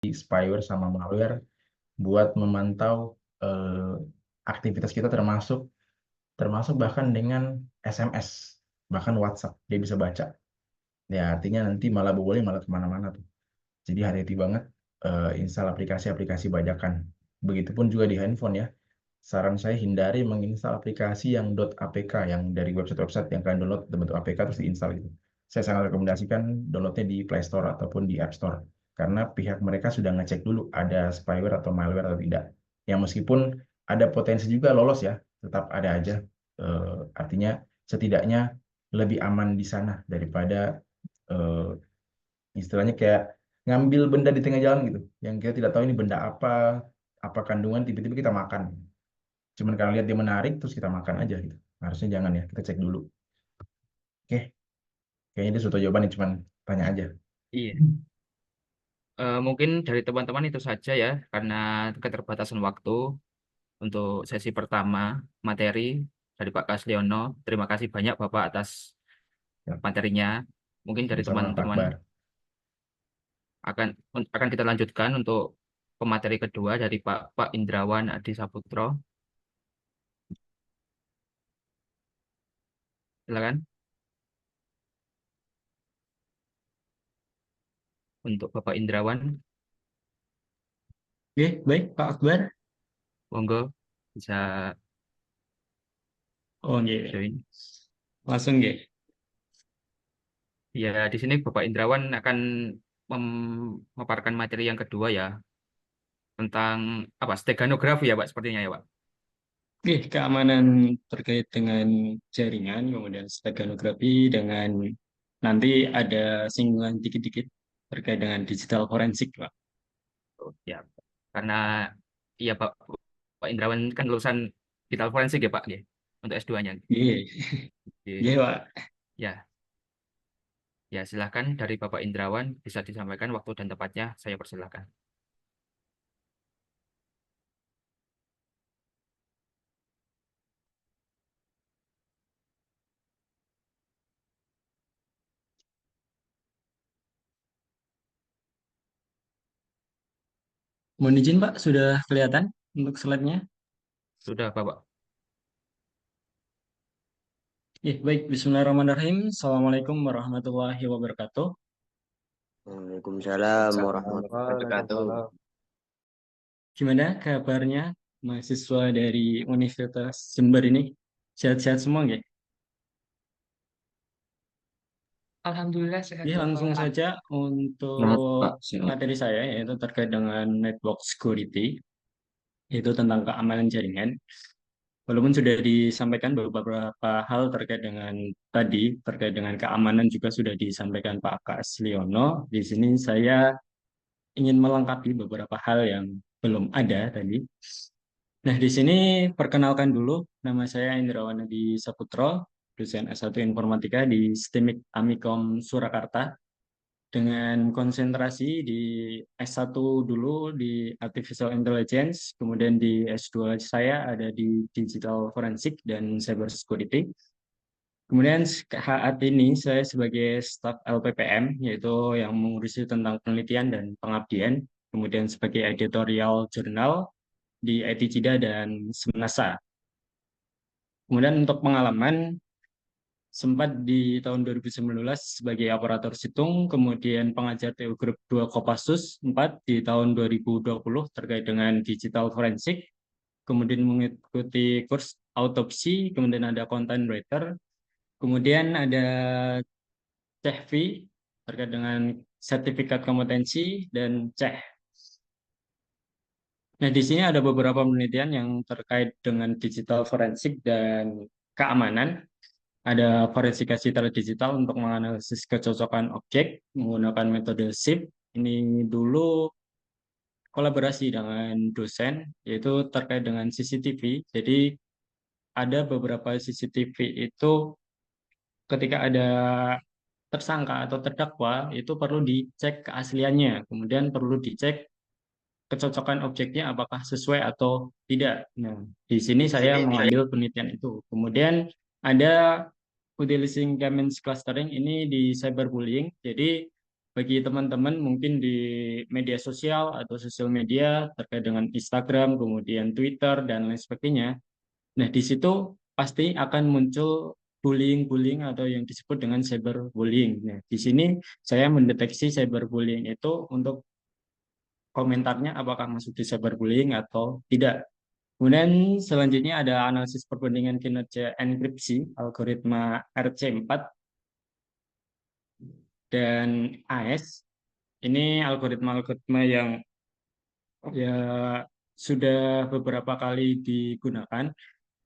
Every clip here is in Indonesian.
spyware sama malware buat memantau aktivitas kita termasuk bahkan dengan SMS, bahkan WhatsApp dia bisa baca. Ya artinya nanti malah boleh malah kemana-mana tuh. Jadi hati-hati banget install aplikasi-aplikasi bajakan. Begitupun juga di handphone ya. Saran saya hindari menginstal aplikasi yang .apk yang dari website-website yang kalian download bentuk APK terus diinstal gitu. Saya sangat rekomendasikan downloadnya di Play Store ataupun di App Store karena pihak mereka sudah ngecek dulu ada spyware atau malware atau tidak. Ya meskipun ada potensi juga lolos ya, tetap ada aja. Artinya setidaknya lebih aman di sana daripada eh, istilahnya kayak ngambil benda di tengah jalan gitu, yang kita tidak tahu ini benda apa kandungan tiba-tiba kita makan. Cuman karena lihat dia menarik terus kita makan aja gitu. Harusnya jangan ya, kita cek dulu. Oke, kayaknya dia suatu jawaban nih, cuman tanya aja. Iya. Mungkin dari teman-teman itu saja ya, karena keterbatasan waktu untuk sesi pertama materi dari Pak Kasliono. Terima kasih banyak Bapak atas Ya, materinya. Mungkin dari sama-sama Pak teman-teman Akbar. akan akan kita lanjutkan untuk pemateri kedua dari Pak Indrawan Adi Saputro. Silakan untuk Bapak Indrawan, Oke, baik Pak Akbar. monggo bisa Oh, iya. join. Langsung ya. Ya, di sini Bapak Indrawan akan memaparkan materi yang kedua ya, tentang apa steganografi ya Pak sepertinya ya Pak. Oke, keamanan terkait dengan jaringan, kemudian steganografi dengan nanti ada singgungan dikit-dikit terkait dengan digital forensik, Pak. Oh, ya, karena iya Pak, Pak Indrawan kan lulusan digital forensik ya Pak ya, untuk S2-nya. Iya, iya, Oke. Pak. Ya, ya silahkan dari Bapak Indrawan bisa disampaikan waktu dan tempatnya, saya persilahkan. Mohon izin, Pak, sudah kelihatan untuk slide-nya? Sudah Bapak. Baik. Bismillahirrahmanirrahim. Assalamualaikum warahmatullahi wabarakatuh. Waalaikumsalam warahmatullahi wabarakatuh. Waalaikumsalam. Gimana kabarnya mahasiswa dari Universitas Jember ini? Sehat-sehat semua, nggih? Alhamdulillah sehat Langsung Bapak. saja Sehat, untuk Pak. Sehat. materi saya, yaitu terkait dengan network security, yaitu tentang keamanan jaringan. Walaupun sudah disampaikan beberapa hal terkait dengan tadi, terkait dengan keamanan juga sudah disampaikan Pak Kas Liono. Di sini saya ingin melengkapi beberapa hal yang belum ada tadi. Nah, di sini perkenalkan dulu, nama saya Indrawan Adi Saputro, dosen S1 Informatika di STIMIK Amikom Surakarta, dengan konsentrasi di S1 dulu di Artificial Intelligence, kemudian di S2 saya ada di Digital Forensik dan Cyber Security. Kemudian saat ini saya sebagai staf LPPM, yaitu yang mengurusi tentang penelitian dan pengabdian, kemudian sebagai editorial jurnal di IT Cida dan Semenasa. Kemudian untuk pengalaman, sempat di tahun 2019 sebagai operator situng, kemudian pengajar TU Grup 2 Kopassus 4 di tahun 2020 terkait dengan digital forensik, kemudian mengikuti kurs autopsi, kemudian ada content writer, kemudian ada CEHV terkait dengan sertifikat kompetensi dan CEH. Nah, di sini ada beberapa penelitian yang terkait dengan digital forensik dan keamanan. Ada verifikasi digital untuk menganalisis kecocokan objek menggunakan metode SIP. Ini dulu kolaborasi dengan dosen, yaitu terkait dengan CCTV. Jadi ada beberapa CCTV itu ketika ada tersangka atau terdakwa, itu perlu dicek keasliannya. Kemudian perlu dicek kecocokan objeknya apakah sesuai atau tidak. Nah, di sini saya mengambil penelitian itu. Kemudian ada utilizing Gamens clustering ini di cyberbullying. Jadi bagi teman-teman mungkin di media sosial atau sosial media terkait dengan Instagram, kemudian Twitter, dan lain sebagainya. Nah, di situ pasti akan muncul bullying atau yang disebut dengan cyberbullying. Nah, di sini saya mendeteksi cyberbullying itu untuk komentarnya apakah masuk di cyberbullying atau tidak. Kemudian selanjutnya ada analisis perbandingan kinerja enkripsi, algoritma RC4 dan AES. Ini algoritma-algoritma yang ya sudah beberapa kali digunakan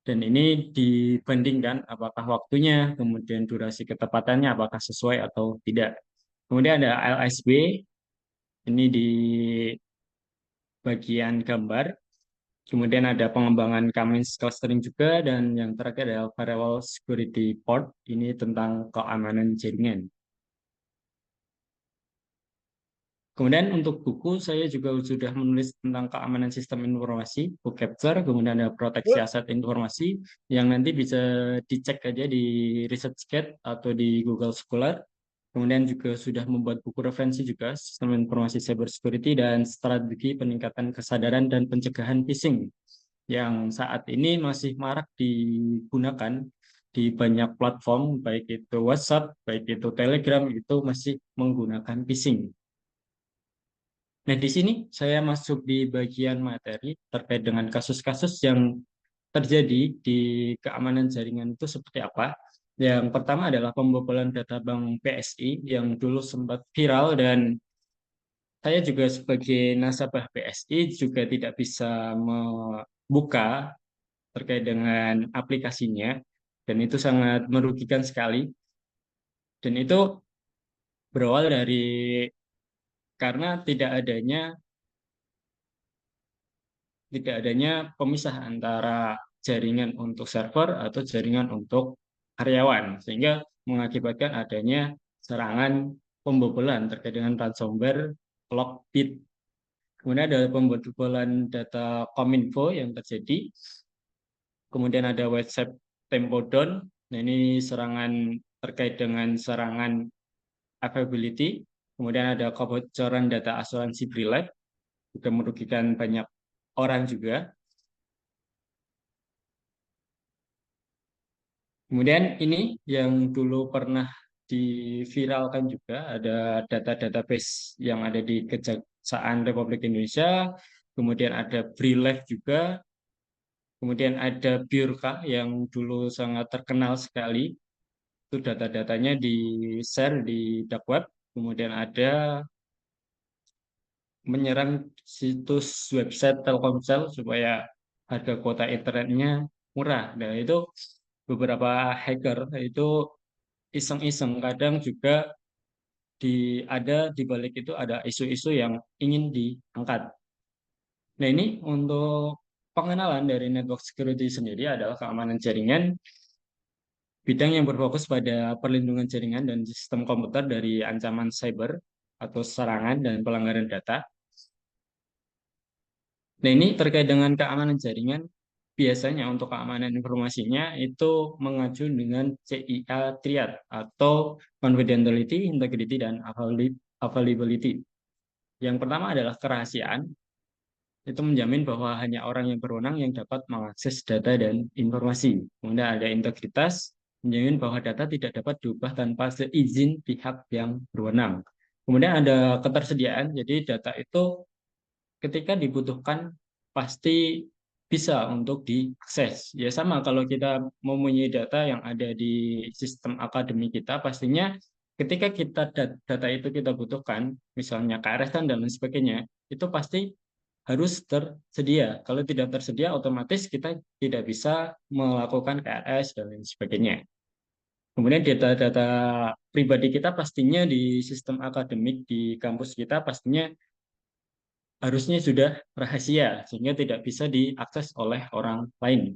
dan ini dibandingkan apakah waktunya, kemudian durasi ketepatannya apakah sesuai atau tidak. Kemudian ada LSB, ini di bagian gambar. Kemudian ada pengembangan K-means clustering juga, dan yang terakhir adalah Firewall Security Port, ini tentang keamanan jaringan. Kemudian untuk buku, saya juga sudah menulis tentang keamanan sistem informasi, book capture, kemudian ada proteksi aset informasi, yang nanti bisa dicek aja di ResearchGate atau di Google Scholar. Kemudian juga sudah membuat buku referensi juga, sistem informasi cybersecurity dan strategi peningkatan kesadaran dan pencegahan phishing, yang saat ini masih marak digunakan di banyak platform, baik itu WhatsApp, baik itu Telegram, itu masih menggunakan phishing. Nah, di sini saya masuk di bagian materi terkait dengan kasus-kasus yang terjadi di keamanan jaringan itu seperti apa. Yang pertama adalah pembobolan data bank BSI yang dulu sempat viral, dan saya juga sebagai nasabah BSI juga tidak bisa membuka terkait dengan aplikasinya, dan itu sangat merugikan sekali. Dan itu berawal dari karena tidak adanya pemisah antara jaringan untuk server atau jaringan untuk karyawan, sehingga mengakibatkan adanya serangan pembobolan terkait dengan ransomware Lockbit. Kemudian ada pembobolan data Kominfo yang terjadi. Kemudian ada website Tempodon. Nah, ini serangan terkait dengan serangan availability. Kemudian ada kebocoran data asuransi Brilife, juga merugikan banyak orang juga. Kemudian ini yang dulu pernah diviralkan juga, ada data database yang ada di Kejaksaan Republik Indonesia, kemudian ada Brilife juga, kemudian ada Biorka yang dulu sangat terkenal sekali, itu data-datanya di-share di dark web, kemudian ada menyerang situs website Telkomsel supaya harga kuota internetnya murah. Nah, itu beberapa hacker itu iseng-iseng, kadang juga ada di balik itu ada isu-isu yang ingin diangkat. Nah, ini untuk pengenalan dari network security sendiri adalah keamanan jaringan, bidang yang berfokus pada perlindungan jaringan dan sistem komputer dari ancaman cyber atau serangan dan pelanggaran data. Nah, ini terkait dengan keamanan jaringan, biasanya untuk keamanan informasinya itu mengacu dengan CIA Triad atau Confidentiality, Integrity, dan Availability. Yang pertama adalah kerahasiaan, itu menjamin bahwa hanya orang yang berwenang yang dapat mengakses data dan informasi. Kemudian ada integritas, menjamin bahwa data tidak dapat diubah tanpa seizin pihak yang berwenang. Kemudian ada ketersediaan, jadi data itu ketika dibutuhkan pasti bisa untuk diakses. Ya sama kalau kita mempunyai data yang ada di sistem akademik kita, pastinya ketika data itu kita butuhkan, misalnya KRS dan lain sebagainya, itu pasti harus tersedia. Kalau tidak tersedia, otomatis kita tidak bisa melakukan KRS dan lain sebagainya. Kemudian data-data pribadi kita pastinya di sistem akademik di kampus kita pastinya harusnya sudah rahasia, sehingga tidak bisa diakses oleh orang lain.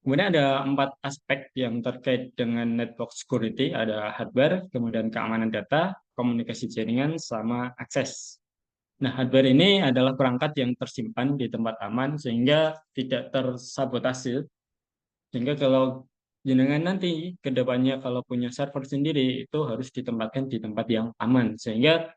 Kemudian ada 4 aspek yang terkait dengan network security, ada hardware, kemudian keamanan data, komunikasi jaringan, sama akses. Nah, hardware ini adalah perangkat yang tersimpan di tempat aman sehingga tidak tersabotase. Sehingga kalau jenengan nanti ke depannya kalau punya server sendiri itu harus ditempatkan di tempat yang aman sehingga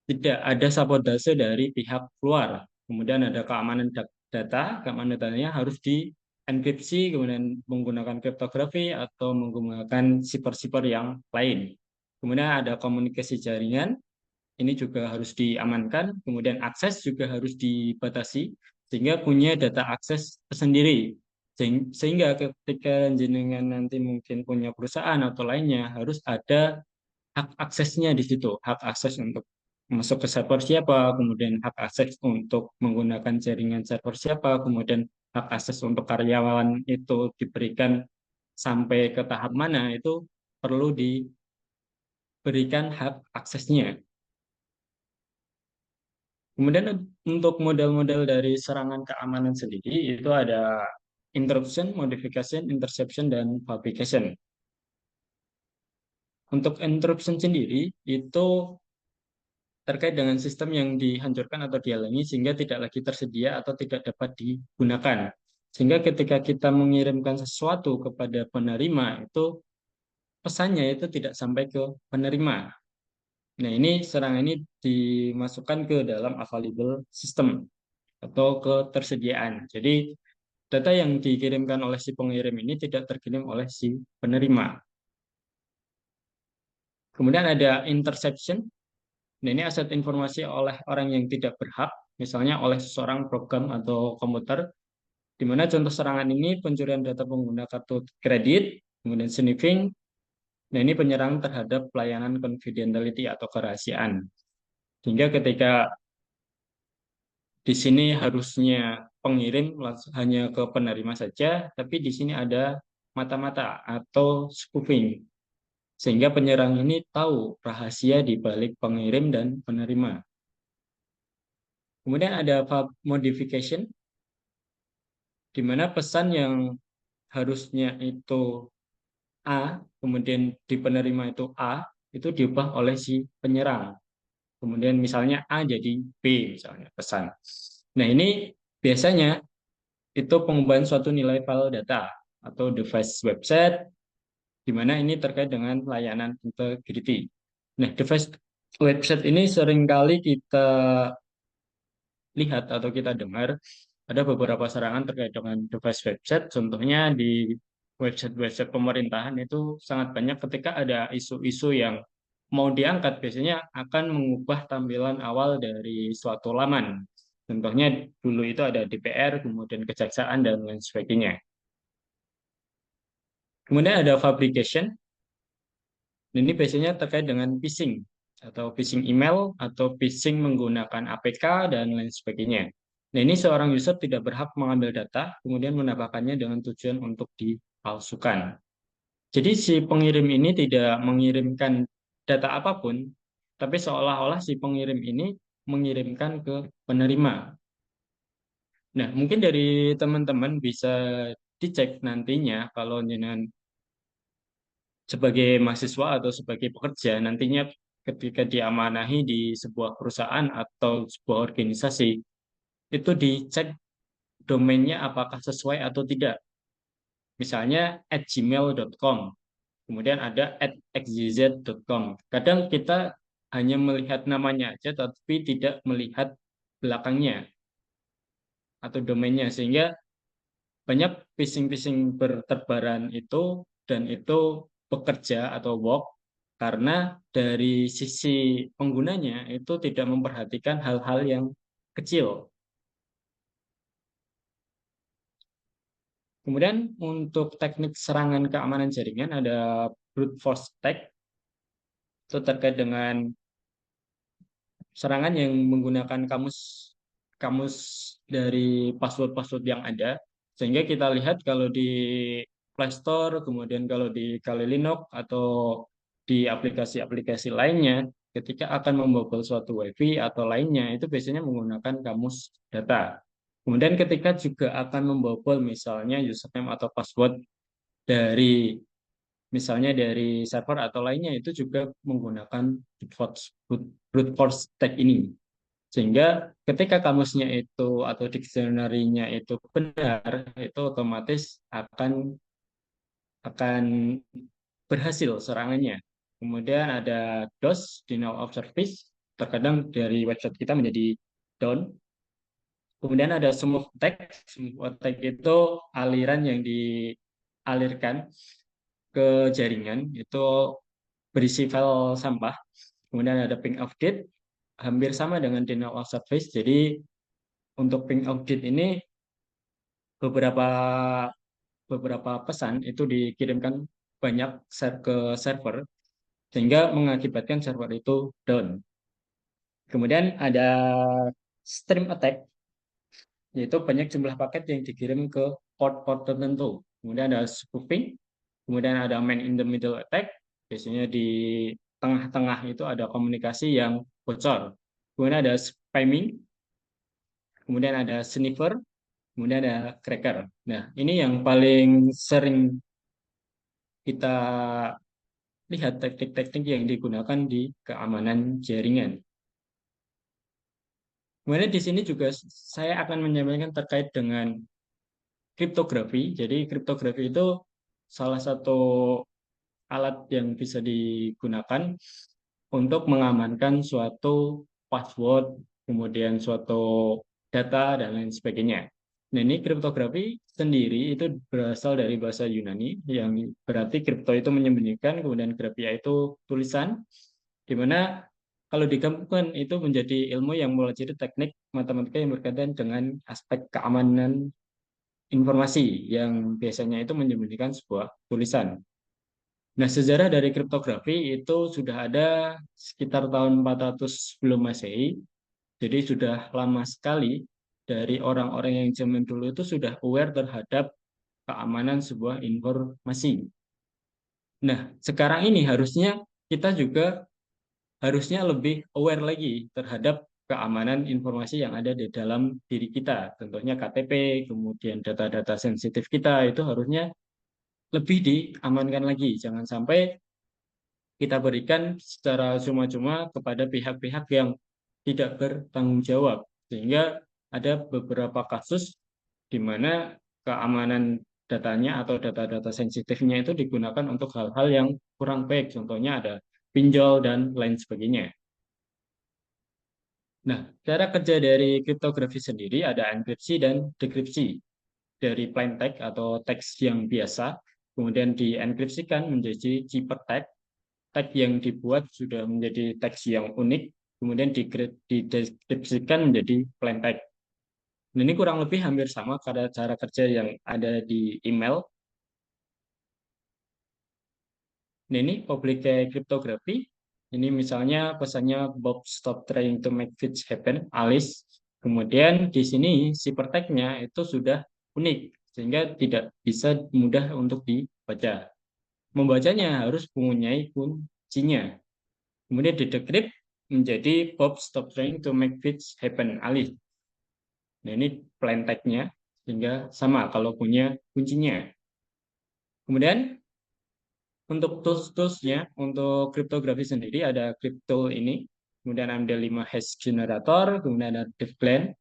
tidak ada sabotase dari pihak luar. Kemudian ada keamanan data, keamanan datanya harus dienkripsi, kemudian menggunakan kriptografi atau menggunakan sifar-sifar yang lain. Kemudian ada komunikasi jaringan, ini juga harus diamankan. Kemudian akses juga harus dibatasi, sehingga punya data akses tersendiri. Sehingga ketika jenengan nanti mungkin punya perusahaan atau lainnya, harus ada hak aksesnya di situ, hak akses untuk masuk ke server siapa, kemudian hak akses untuk menggunakan jaringan server siapa, kemudian hak akses untuk karyawan itu diberikan sampai ke tahap mana, itu perlu diberikan hak aksesnya. Kemudian untuk model-model dari serangan keamanan sendiri itu ada interruption, modification, interception, dan fabrication. Untuk interruption sendiri itu terkait dengan sistem yang dihancurkan atau dihalangi sehingga tidak lagi tersedia atau tidak dapat digunakan. Sehingga ketika kita mengirimkan sesuatu kepada penerima, itu pesannya itu tidak sampai ke penerima. Nah, ini serangan ini dimasukkan ke dalam available system atau ketersediaan. Jadi, data yang dikirimkan oleh si pengirim ini tidak terkirim oleh si penerima. Kemudian ada interception. Nah, ini aset informasi oleh orang yang tidak berhak, misalnya oleh seseorang program atau komputer, di mana contoh serangan ini pencurian data pengguna kartu kredit, kemudian sniffing. Nah, ini penyerang terhadap pelayanan confidentiality atau kerahasiaan. Sehingga ketika di sini harusnya pengirim hanya ke penerima saja, tapi di sini ada mata-mata atau spoofing. Sehingga penyerang ini tahu rahasia di balik pengirim dan penerima. Kemudian ada modification, di mana pesan yang harusnya itu A, kemudian di penerima itu A, itu diubah oleh si penyerang. Kemudian misalnya A jadi B, misalnya pesan. Nah, ini biasanya itu pengubahan suatu nilai file data atau device website, di mana ini terkait dengan layanan integrity. Nah, device website ini seringkali kita lihat atau kita dengar ada beberapa serangan terkait dengan device website. Contohnya di website-website pemerintahan itu sangat banyak ketika ada isu-isu yang mau diangkat, biasanya akan mengubah tampilan awal dari suatu laman. Contohnya dulu itu ada DPR, kemudian Kejaksaan, dan lain sebagainya. Kemudian ada fabrication. Ini biasanya terkait dengan phishing atau phishing email atau phishing menggunakan APK dan lain sebagainya. Nah, ini seorang user tidak berhak mengambil data, kemudian menambahkannya dengan tujuan untuk dipalsukan. Jadi si pengirim ini tidak mengirimkan data apapun, tapi seolah-olah si pengirim ini mengirimkan ke penerima. Nah, mungkin dari teman-teman bisa dicek nantinya kalau jenengan sebagai mahasiswa atau sebagai pekerja nantinya ketika diamanahi di sebuah perusahaan atau sebuah organisasi itu dicek domainnya apakah sesuai atau tidak. Misalnya @gmail.com, kemudian ada @xyz.com. Kadang kita hanya melihat namanya aja tapi tidak melihat belakangnya atau domainnya, sehingga banyak phishing-phishing berterbaran itu, dan itu bekerja atau work karena dari sisi penggunanya itu tidak memperhatikan hal-hal yang kecil. Kemudian untuk teknik serangan keamanan jaringan ada brute force attack, itu terkait dengan serangan yang menggunakan kamus dari password-password yang ada, sehingga kita lihat kalau di Play Store, kemudian kalau di Kali Linux atau di aplikasi-aplikasi lainnya, ketika akan membobol suatu WiFi atau lainnya, itu biasanya menggunakan kamus data. Kemudian ketika juga akan membobol misalnya username atau password dari misalnya dari server atau lainnya, itu juga menggunakan brute force attack ini. Sehingga ketika kamusnya itu atau dictionary-nya itu benar, itu otomatis akan akan berhasil serangannya. Kemudian ada DOS, denial of service, terkadang dari website kita menjadi down. Kemudian ada smooth attack. Smooth attack itu aliran yang dialirkan ke jaringan, itu berisi file sampah. Kemudian ada ping of date, hampir sama dengan denial of service. Jadi untuk ping of date ini beberapa beberapa pesan itu dikirimkan banyak ke server sehingga mengakibatkan server itu down. Kemudian ada stream attack, yaitu banyak jumlah paket yang dikirim ke port-port tertentu. Kemudian ada spoofing, kemudian ada man in the middle attack, biasanya di tengah-tengah itu ada komunikasi yang bocor. Kemudian ada spamming, kemudian ada sniffer, kemudian ada cracker. Nah, ini yang paling sering kita lihat teknik-teknik yang digunakan di keamanan jaringan. Kemudian di sini juga saya akan menyampaikan terkait dengan kriptografi. Jadi kriptografi itu salah satu alat yang bisa digunakan untuk mengamankan suatu password, kemudian suatu data, dan lain sebagainya. Nah, ini kriptografi sendiri itu berasal dari bahasa Yunani, yang berarti kripto itu menyembunyikan, kemudian grafia itu tulisan, di mana kalau digabungkan itu menjadi ilmu yang mulai jadi teknik matematika yang berkaitan dengan aspek keamanan informasi, yang biasanya itu menyembunyikan sebuah tulisan. Nah, sejarah dari kriptografi itu sudah ada sekitar tahun 400 sebelum Masehi. Jadi sudah lama sekali dari orang-orang yang zaman dulu itu sudah aware terhadap keamanan sebuah informasi. Nah, sekarang ini harusnya kita juga harusnya lebih aware lagi terhadap keamanan informasi yang ada di dalam diri kita. Contohnya KTP, kemudian data-data sensitif kita itu harusnya lebih diamankan lagi. Jangan sampai kita berikan secara cuma-cuma kepada pihak-pihak yang tidak bertanggung jawab. Sehingga ada beberapa kasus di mana keamanan datanya atau data-data sensitifnya itu digunakan untuk hal-hal yang kurang baik. Contohnya ada pinjol dan lain sebagainya. Nah, cara kerja dari kriptografi sendiri ada enkripsi dan dekripsi. Dari plain text atau teks yang biasa, kemudian dienkripsikan menjadi ciphertext. Teks yang dibuat sudah menjadi teks yang unik, kemudian dideskripsikan menjadi plain text. Nah, ini kurang lebih hampir sama pada cara kerja yang ada di email. Nah, ini public key cryptography. Ini misalnya pesannya Bob stop trying to make things happen, Alice. Kemudian di sini ciphertext-nya itu sudah unik, sehingga tidak bisa mudah untuk dibaca. Membacanya harus mempunyai kuncinya. Kemudian didekrypt menjadi Bob stop trying to make things happen, Alice. Nah, ini plain text-nya, sehingga sama kalau punya kuncinya. Kemudian untuk tools-toolsnya, untuk kriptografi sendiri ada crypto ini, kemudian ada 5 hash generator, kemudian ada DevPlan,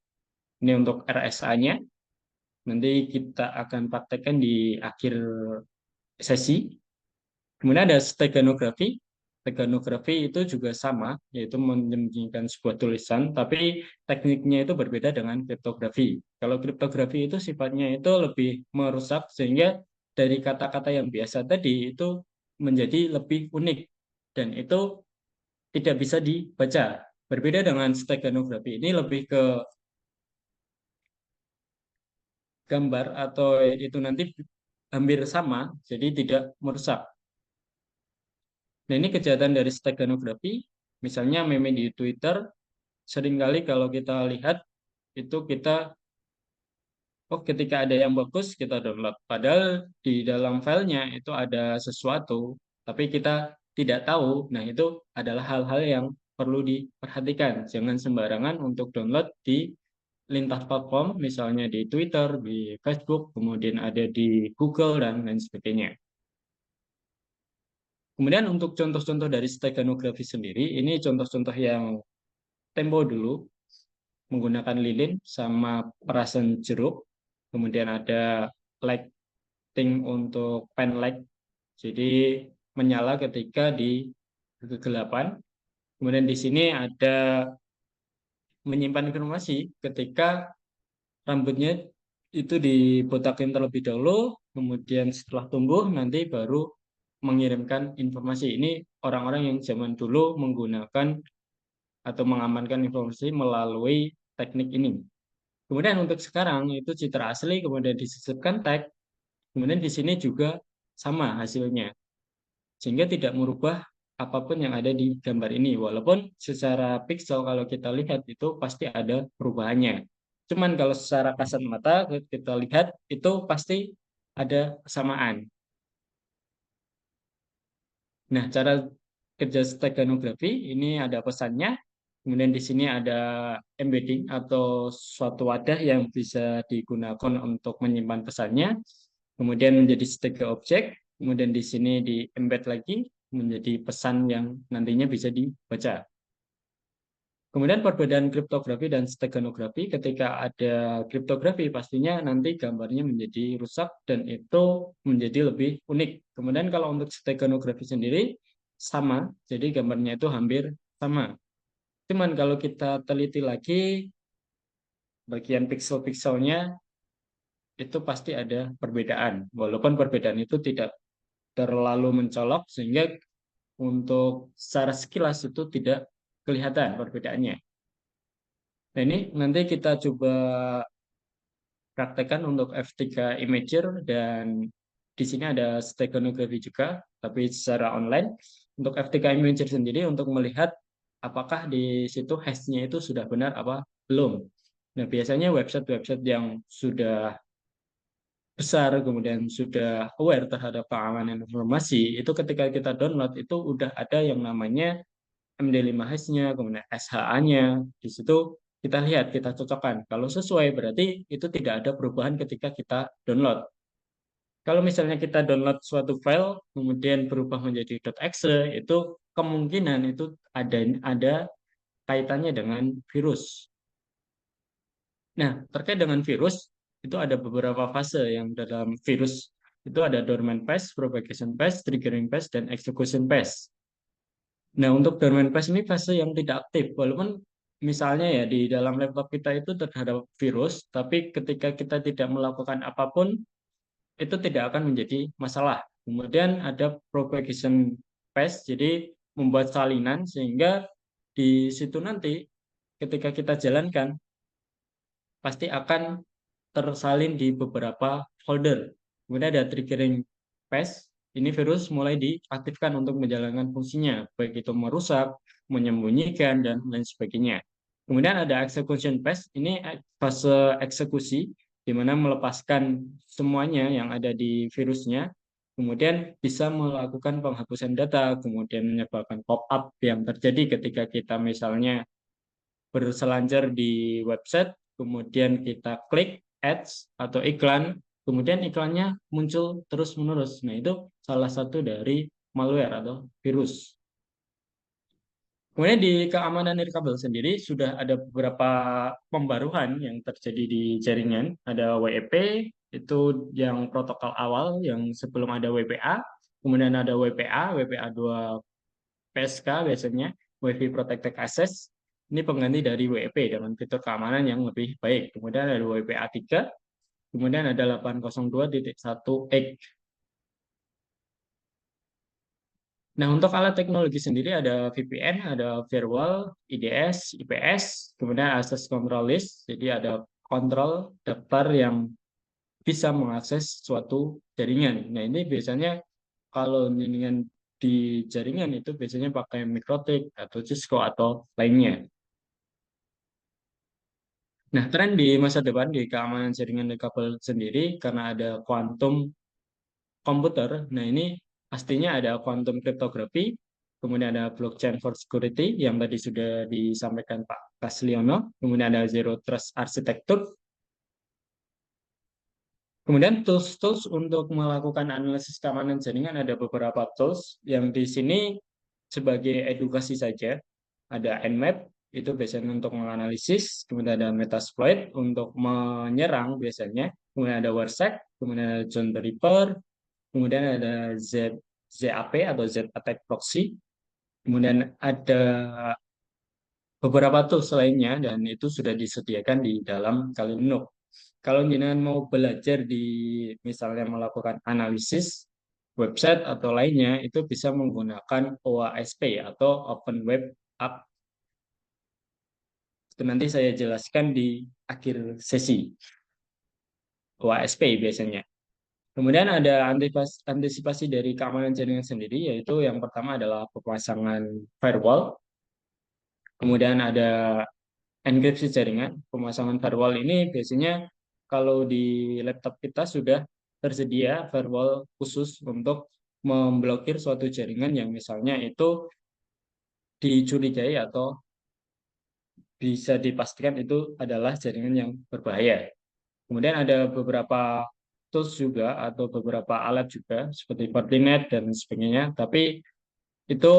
ini untuk RSA-nya. Nanti kita akan praktekkan di akhir sesi. Kemudian ada steganografi. Steganografi itu juga sama, yaitu menyembunyikan sebuah tulisan, tapi tekniknya itu berbeda dengan kriptografi. Kalau kriptografi itu sifatnya itu lebih merusak, sehingga dari kata-kata yang biasa tadi itu menjadi lebih unik, dan itu tidak bisa dibaca. Berbeda dengan steganografi, ini lebih ke gambar atau itu nanti hampir sama, jadi tidak merusak. Nah, ini kejahatan dari steganografi, misalnya meme di Twitter, seringkali kalau kita lihat, itu kita, oh ketika ada yang bagus, kita download. Padahal di dalam filenya itu ada sesuatu, tapi kita tidak tahu. Nah, itu adalah hal-hal yang perlu diperhatikan. Jangan sembarangan untuk download di lintas platform, misalnya di Twitter, di Facebook, kemudian ada di Google, dan lain sebagainya. Kemudian untuk contoh-contoh dari steganografi sendiri, ini contoh-contoh yang tempo dulu, menggunakan lilin sama perasan jeruk, kemudian ada lighting untuk pen light Jadi menyala ketika di kegelapan. Kemudian di sini ada menyimpan informasi ketika rambutnya itu dibotakin terlebih dahulu, kemudian setelah tumbuh nanti baru mengirimkan informasi. Ini orang-orang yang zaman dulu menggunakan atau mengamankan informasi melalui teknik ini. Kemudian untuk sekarang itu citra asli, kemudian disisipkan tag, kemudian di sini juga sama hasilnya. Sehingga tidak merubah apapun yang ada di gambar ini. Walaupun secara pixel kalau kita lihat itu pasti ada perubahannya. Cuman kalau secara kasat mata kita lihat itu pasti ada kesamaan. Nah, cara kerja steganografi ini ada pesannya. Kemudian di sini ada embedding atau suatu wadah yang bisa digunakan untuk menyimpan pesannya. Kemudian menjadi stega objek. Kemudian di sini di embed lagi menjadi pesan yang nantinya bisa dibaca. Kemudian perbedaan kriptografi dan steganografi, ketika ada kriptografi pastinya nanti gambarnya menjadi rusak dan itu menjadi lebih unik. Kemudian kalau untuk steganografi sendiri sama, jadi gambarnya itu hampir sama. Cuman kalau kita teliti lagi bagian pixel-pixelnya itu pasti ada perbedaan. Walaupun perbedaan itu tidak terlalu mencolok sehingga untuk secara sekilas itu tidak kelihatan perbedaannya. Nah, ini nanti kita coba praktekkan untuk F3 Imager dan di sini ada steganografi juga, tapi secara online. Untuk F3 Imager sendiri untuk melihat apakah di situ hash-nya itu sudah benar apa belum. Nah, biasanya website-website yang sudah besar, kemudian sudah aware terhadap keamanan informasi, itu ketika kita download itu udah ada yang namanya MD5 hash-nya, kemudian SHA-nya. Di situ kita lihat, kita cocokkan. Kalau sesuai berarti itu tidak ada perubahan ketika kita download. Kalau misalnya kita download suatu file, kemudian berubah menjadi .exe, itu kemungkinan itu ada kaitannya dengan virus. Nah, terkait dengan virus, itu ada beberapa fase yang dalam virus. Itu ada dormant phase, propagation phase, triggering phase, dan execution phase. Nah, untuk dormant phase ini fase yang tidak aktif. Walaupun misalnya ya di dalam laptop kita itu terhadap virus, tapi ketika kita tidak melakukan apapun, itu tidak akan menjadi masalah. Kemudian ada propagation phase, jadi membuat salinan sehingga di situ nanti ketika kita jalankan pasti akan tersalin di beberapa folder. Kemudian ada triggering phase, ini virus mulai diaktifkan untuk menjalankan fungsinya, baik itu merusak, menyembunyikan, dan lain sebagainya. Kemudian ada execution phase, ini fase eksekusi, di mana melepaskan semuanya yang ada di virusnya, kemudian bisa melakukan penghapusan data, kemudian menyebabkan pop-up yang terjadi ketika kita misalnya berselancar di website, kemudian kita klik ads atau iklan, kemudian iklannya muncul terus-menerus. Nah, itu salah satu dari malware atau virus. Kemudian di keamanan nirkabel sendiri sudah ada beberapa pembaruan yang terjadi di jaringan. Ada WEP, itu yang protokol awal yang sebelum ada WPA. Kemudian ada WPA, WPA 2 PSK biasanya, Wi-Fi Protected Access. Ini pengganti dari WEP dengan fitur keamanan yang lebih baik. Kemudian ada WPA 3, kemudian ada 802.1x. Nah, untuk alat teknologi sendiri ada VPN, ada firewall, IDS, IPS, kemudian access control list. Jadi ada kontrol daftar yang bisa mengakses suatu jaringan. Nah, ini biasanya kalau jaringan di jaringan itu biasanya pakai MikroTik atau Cisco atau lainnya. Nah, tren di masa depan di keamanan jaringan nirkabel sendiri karena ada quantum komputer. Nah, ini pastinya ada quantum cryptography, kemudian ada blockchain for security yang tadi sudah disampaikan Pak Kasliono, kemudian ada zero trust architecture. Kemudian tools-tools untuk melakukan analisis keamanan jaringan ada beberapa tools yang di sini sebagai edukasi saja. Ada Nmap, itu biasanya untuk menganalisis, kemudian ada Metasploit untuk menyerang biasanya, kemudian ada Warsec, kemudian ada John the Ripper, kemudian ada ZAP atau Z Attack Proxy. Kemudian ada beberapa tools lainnya dan itu sudah disediakan di dalam Kali Linux. Kalau jenengan mau belajar di misalnya melakukan analisis website atau lainnya itu bisa menggunakan OASP atau Open Web App. Itu nanti saya jelaskan di akhir sesi. OASP biasanya. Kemudian ada antisipasi dari keamanan jaringan sendiri, yaitu yang pertama adalah pemasangan firewall. Kemudian ada enkripsi jaringan. Pemasangan firewall ini biasanya kalau di laptop kita sudah tersedia firewall khusus untuk memblokir suatu jaringan yang misalnya itu dicurigai atau bisa dipastikan itu adalah jaringan yang berbahaya. Kemudian ada beberapa tools juga atau beberapa alat juga seperti Fortinet dan sebagainya. Tapi itu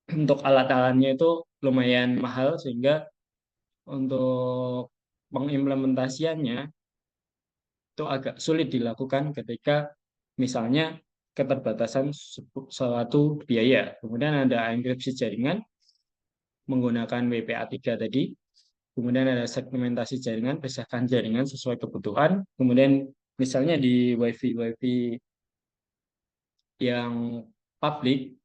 untuk alat-alatnya itu lumayan mahal sehingga untuk pengimplementasiannya itu agak sulit dilakukan ketika misalnya keterbatasan suatu biaya. Kemudian ada enkripsi jaringan menggunakan WPA3 tadi. Kemudian ada segmentasi jaringan, pisahkan jaringan sesuai kebutuhan. Kemudian misalnya di WiFi yang publik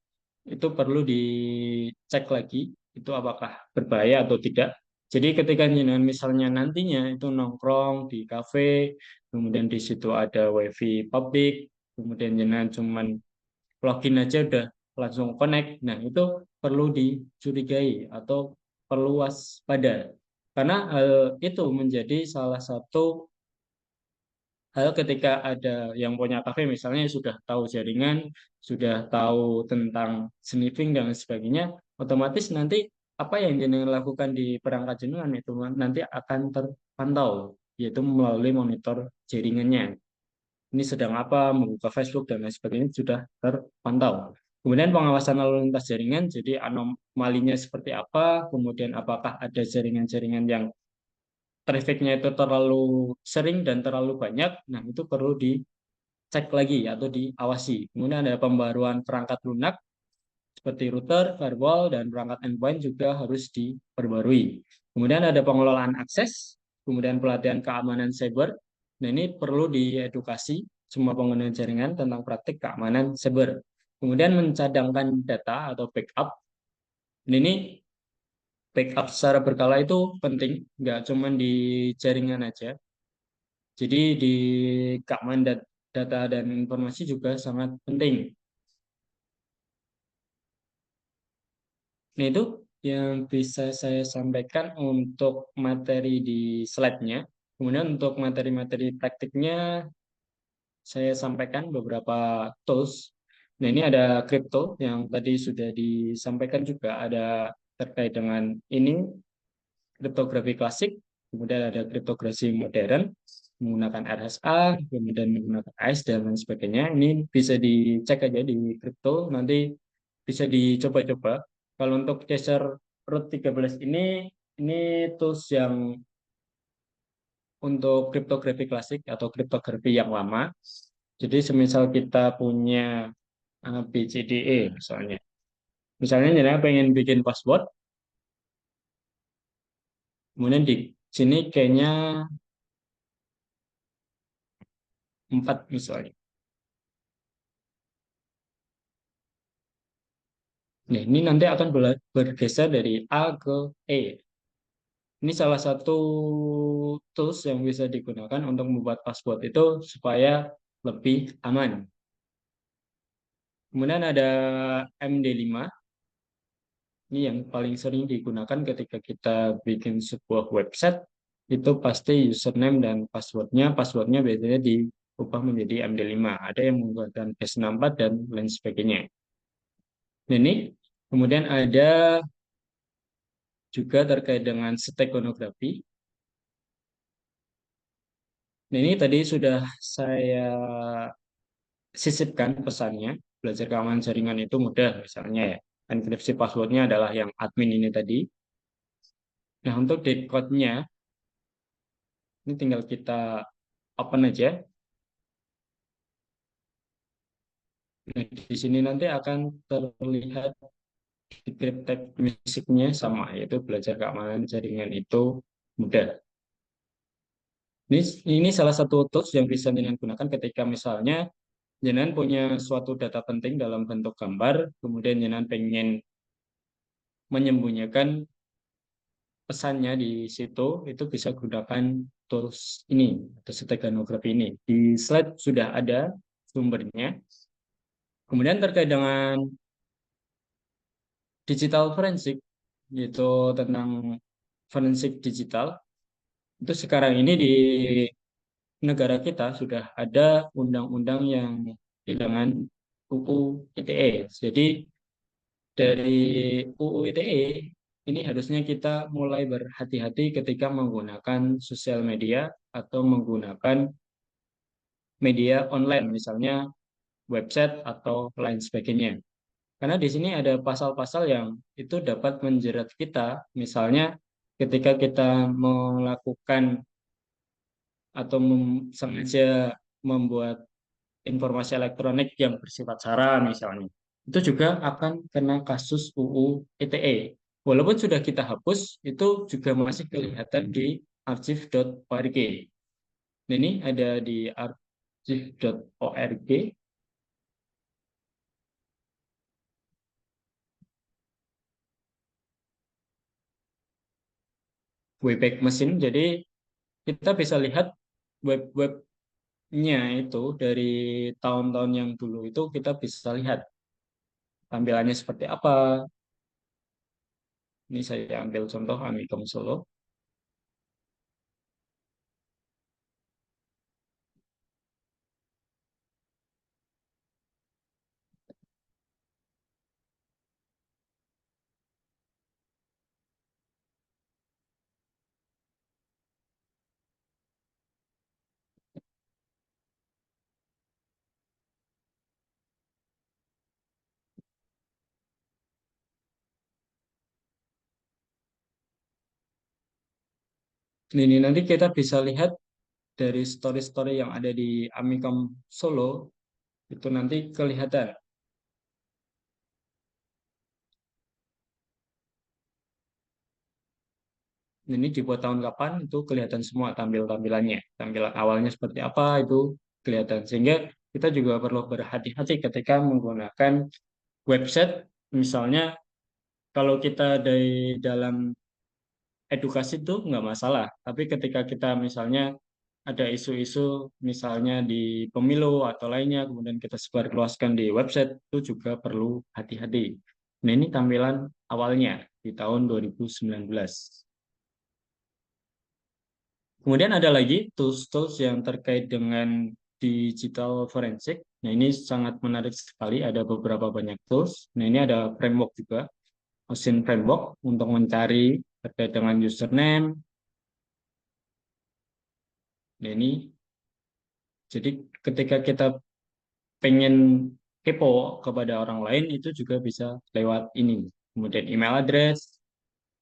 itu perlu dicek lagi itu apakah berbahaya atau tidak. Jadi ketika jenengan misalnya nantinya itu nongkrong di kafe, kemudian di situ ada WiFi publik, kemudian jenengan cuman login aja udah langsung connect. Nah, itu perlu dicurigai atau perlu waspada. Karena hal itu menjadi salah satu hal ketika ada yang punya kafe misalnya sudah tahu jaringan, sudah tahu tentang sniffing dan sebagainya, otomatis nanti apa yang jenengan lakukan di perangkat jenengan itu nanti akan terpantau, yaitu melalui monitor jaringannya. Ini sedang apa, membuka Facebook dan lain sebagainya sudah terpantau. Kemudian pengawasan lalu lintas jaringan, jadi anomalinya seperti apa, kemudian apakah ada jaringan-jaringan yang trafficnya itu terlalu sering dan terlalu banyak, nah itu perlu dicek lagi atau diawasi. Kemudian ada pembaruan perangkat lunak seperti router, firewall, dan perangkat endpoint juga harus diperbarui. Kemudian ada pengelolaan akses, kemudian pelatihan keamanan cyber. Nah ini perlu diedukasi semua pengguna jaringan tentang praktik keamanan cyber. Kemudian mencadangkan data atau backup. Ini backup secara berkala itu penting, nggak cuma di jaringan aja. Jadi di keamanan data dan informasi juga sangat penting. Nah, itu yang bisa saya sampaikan untuk materi di slide-nya. Kemudian untuk materi-materi praktiknya, saya sampaikan beberapa tools. Nah, ini ada crypto yang tadi sudah disampaikan juga ada terkait dengan ini, kriptografi klasik, kemudian ada kriptografi modern, menggunakan RSA, kemudian menggunakan AES, dan lain sebagainya. Ini bisa dicek aja di crypto, nanti bisa dicoba-coba. Kalau untuk Chaser Root 13 ini tools yang untuk kriptografi klasik atau kriptografi yang lama. Jadi semisal kita punya BCDE misalnya. Misalnya jadi pengen bikin password, kemudian di sini kayaknya 4 misalnya. Nah, ini nanti akan bergeser dari A ke E. Ini salah satu tools yang bisa digunakan untuk membuat password itu supaya lebih aman. Kemudian ada MD5. Ini yang paling sering digunakan ketika kita bikin sebuah website. Itu pasti username dan passwordnya biasanya diubah menjadi MD5. Ada yang menggunakan S64 dan lain sebagainya. Nah, ini kemudian ada juga terkait dengan stegonografi. Nah, ini tadi sudah saya sisipkan pesannya. Belajar keamanan jaringan itu mudah, misalnya ya. Enkripsi passwordnya adalah yang admin ini tadi. Nah, untuk decode-nya, ini tinggal kita open aja. Nah, di sini nanti akan terlihat script musiknya sama, yaitu belajar keamanan jaringan itu mudah. Ini, ini salah satu tools yang bisa jenengan gunakan ketika misalnya jenengan punya suatu data penting dalam bentuk gambar, kemudian jenengan pengen menyembunyikan pesannya di situ, itu bisa gunakan tools ini atau steganografi ini. Di slide sudah ada sumbernya. Kemudian terkait dengan digital forensik, yaitu tentang forensik digital, itu sekarang ini di negara kita sudah ada undang-undang yang dengan UU ITE. Jadi dari UU ITE ini harusnya kita mulai berhati-hati ketika menggunakan sosial media atau menggunakan media online, misalnya website atau lain sebagainya. Karena di sini ada pasal-pasal yang itu dapat menjerat kita, misalnya ketika kita melakukan atau sengaja membuat informasi elektronik yang bersifat sara misalnya. Itu juga akan kena kasus UU ITE. Walaupun sudah kita hapus, itu juga masih kelihatan di archive.org. Nah, ini ada di archive.org. Wayback Machine. Jadi kita bisa lihat web-webnya itu dari tahun-tahun yang dulu itu kita bisa lihat tampilannya seperti apa. Ini saya ambil contoh Amikom Solo. Ini nanti kita bisa lihat dari story-story yang ada di Amikom Solo, itu nanti kelihatan. Ini dibuat tahun kapan, itu kelihatan semua tampilannya. Tampilan awalnya seperti apa, itu kelihatan. Sehingga kita juga perlu berhati-hati ketika menggunakan website. Misalnya, kalau kita dari dalam edukasi itu nggak masalah. Tapi ketika kita misalnya ada isu-isu misalnya di pemilu atau lainnya, kemudian kita sebarluaskan di website, itu juga perlu hati-hati. Nah, ini tampilan awalnya di tahun 2019. Kemudian ada lagi tools-tools yang terkait dengan digital forensik. Nah, ini sangat menarik sekali, ada beberapa banyak tools. Nah, ini ada framework juga, OSINT framework untuk mencari terkait dengan username. Nah, ini jadi ketika kita pengen kepo kepada orang lain itu juga bisa lewat ini. Kemudian email address,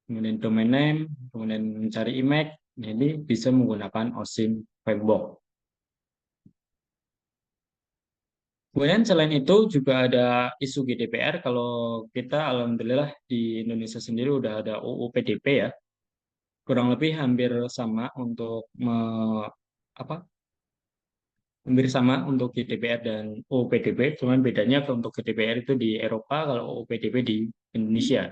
kemudian domain name, kemudian mencari email. Jadi bisa menggunakan OSINT framework. Kemudian selain itu juga ada isu GDPR. Kalau kita alhamdulillah di Indonesia sendiri udah ada UU PDP ya. Kurang lebih hampir sama untuk apa hampir sama untuk GDPR dan UU PDP, cuman bedanya untuk GDPR itu di Eropa, kalau UU PDP di Indonesia.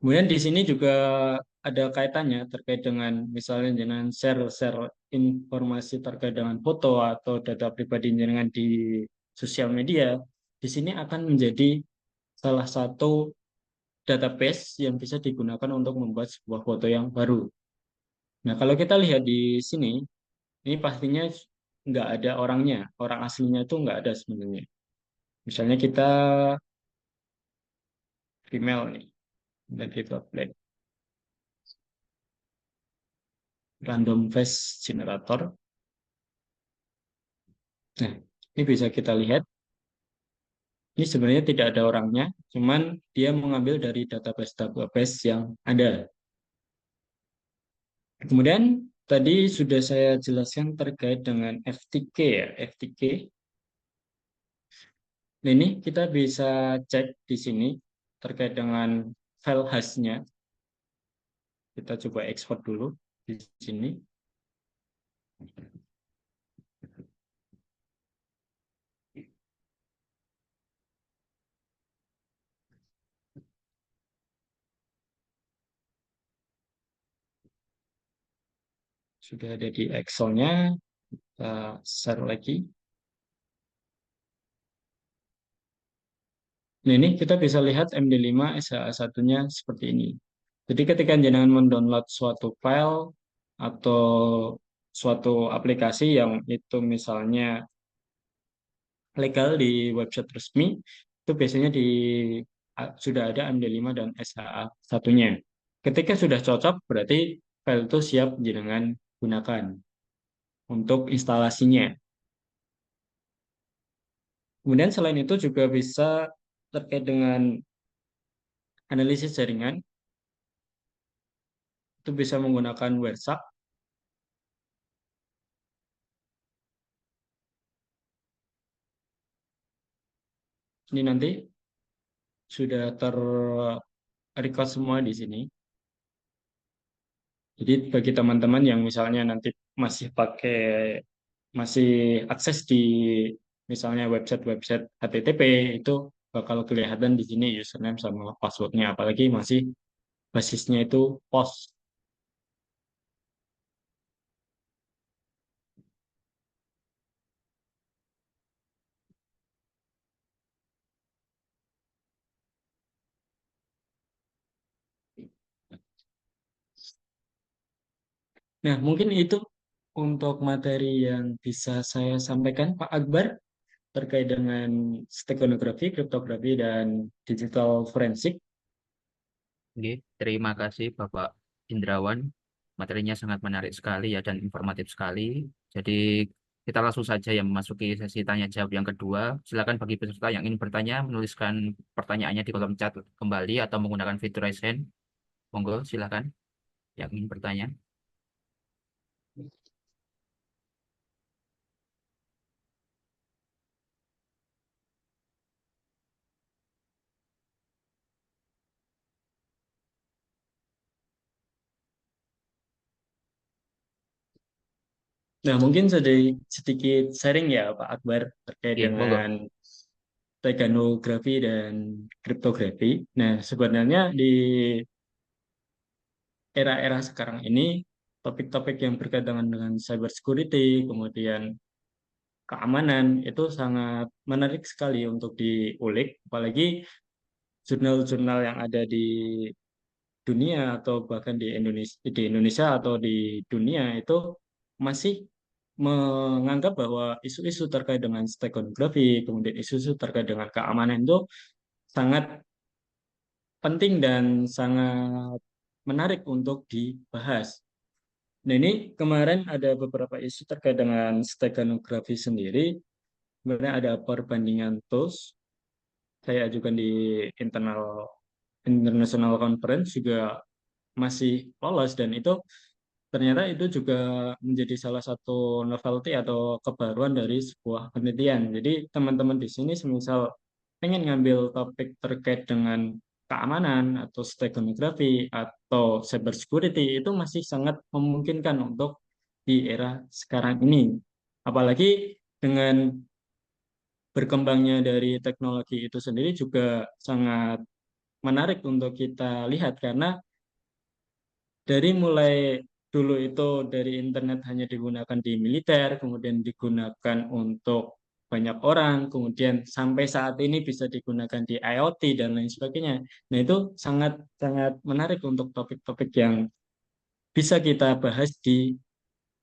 Kemudian di sini juga ada kaitannya terkait dengan misalnya dengan share informasi terkait dengan foto atau data pribadi jenengan di sosial media. Di sini akan menjadi salah satu database yang bisa digunakan untuk membuat sebuah foto yang baru. Nah, kalau kita lihat di sini, ini pastinya nggak ada orangnya. Orang aslinya itu nggak ada sebenarnya. Misalnya kita email nih, dan kita upload random face generator. Nah, ini bisa kita lihat. Ini sebenarnya tidak ada orangnya, cuman dia mengambil dari database-database yang ada. Kemudian tadi sudah saya jelaskan terkait dengan FTK ya, FTK. Nah, ini kita bisa cek di sini terkait dengan file hashnya. Kita coba ekspor dulu di sini. Sudah ada di Excel-nya. Kita share lagi. Nah, ini kita bisa lihat MD5 SHA-1-nya seperti ini. Jadi ketika jenengan mendownload suatu file atau suatu aplikasi yang itu misalnya legal di website resmi, itu biasanya sudah ada MD5 dan SHA-1-nya. Ketika sudah cocok, berarti file itu siap jenengan gunakan untuk instalasinya. Kemudian selain itu juga bisa terkait dengan analisis jaringan, itu bisa menggunakan WhatsApp. Ini nanti sudah terrecord semua di sini. Jadi bagi teman-teman yang misalnya nanti masih akses di misalnya website-website HTTP, itu bakal kelihatan di sini username sama passwordnya. Apalagi masih basisnya itu POS. Nah, mungkin itu untuk materi yang bisa saya sampaikan, Pak Akbar, terkait dengan steganography, kriptografi, dan digital forensik. Oke, terima kasih Bapak Indrawan. Materinya sangat menarik sekali ya dan informatif sekali. Jadi kita langsung saja yang memasuki sesi tanya jawab yang kedua. Silakan bagi peserta yang ingin bertanya menuliskan pertanyaannya di kolom chat kembali atau menggunakan fitur raise hand. Monggo silakan yang ingin bertanya. Nah, mungkin sedikit sharing ya Pak Akbar terkait Oke, monggo. dengan steganography dan kriptografi. Nah, sebenarnya di era-era sekarang ini, topik-topik yang berkaitan dengan cyber security, kemudian keamanan, itu sangat menarik sekali untuk diulik, apalagi jurnal-jurnal yang ada di dunia atau bahkan di Indonesia atau di dunia itu masih menganggap bahwa isu-isu terkait dengan steganography, kemudian isu-isu terkait dengan keamanan itu sangat penting dan sangat menarik untuk dibahas. Nah, ini kemarin ada beberapa isu terkait dengan steganography sendiri. Sebenarnya ada perbandingan tools. Saya ajukan di international conference juga masih lolos dan itu ternyata itu juga menjadi salah satu novelty atau kebaruan dari sebuah penelitian. Jadi teman-teman di sini semisal pengen ngambil topik terkait dengan keamanan atau steganography atau cyber security itu masih sangat memungkinkan untuk di era sekarang ini. Apalagi dengan berkembangnya dari teknologi itu sendiri juga sangat menarik untuk kita lihat karena dari mulai dulu itu dari internet hanya digunakan di militer, kemudian digunakan untuk banyak orang, kemudian sampai saat ini bisa digunakan di IoT dan lain sebagainya. Nah, itu sangat sangat menarik untuk topik-topik yang bisa kita bahas di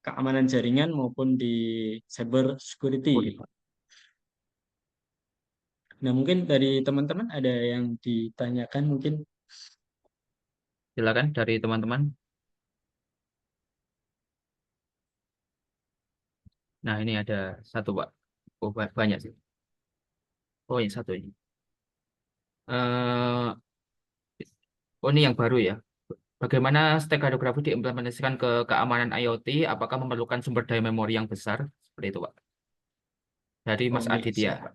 keamanan jaringan maupun di cyber security. Nah, mungkin dari teman-teman ada yang ditanyakan mungkin. Silakan dari teman-teman. Nah, ini ada satu, Pak. Oh, banyak sih. Oh, ini satu ini. Oh, ini yang baru ya. Bagaimana steganografi diimplementasikan ke keamanan IoT? Apakah memerlukan sumber daya memori yang besar? Seperti itu, Pak. Dari Mas Oke, Aditya. siap.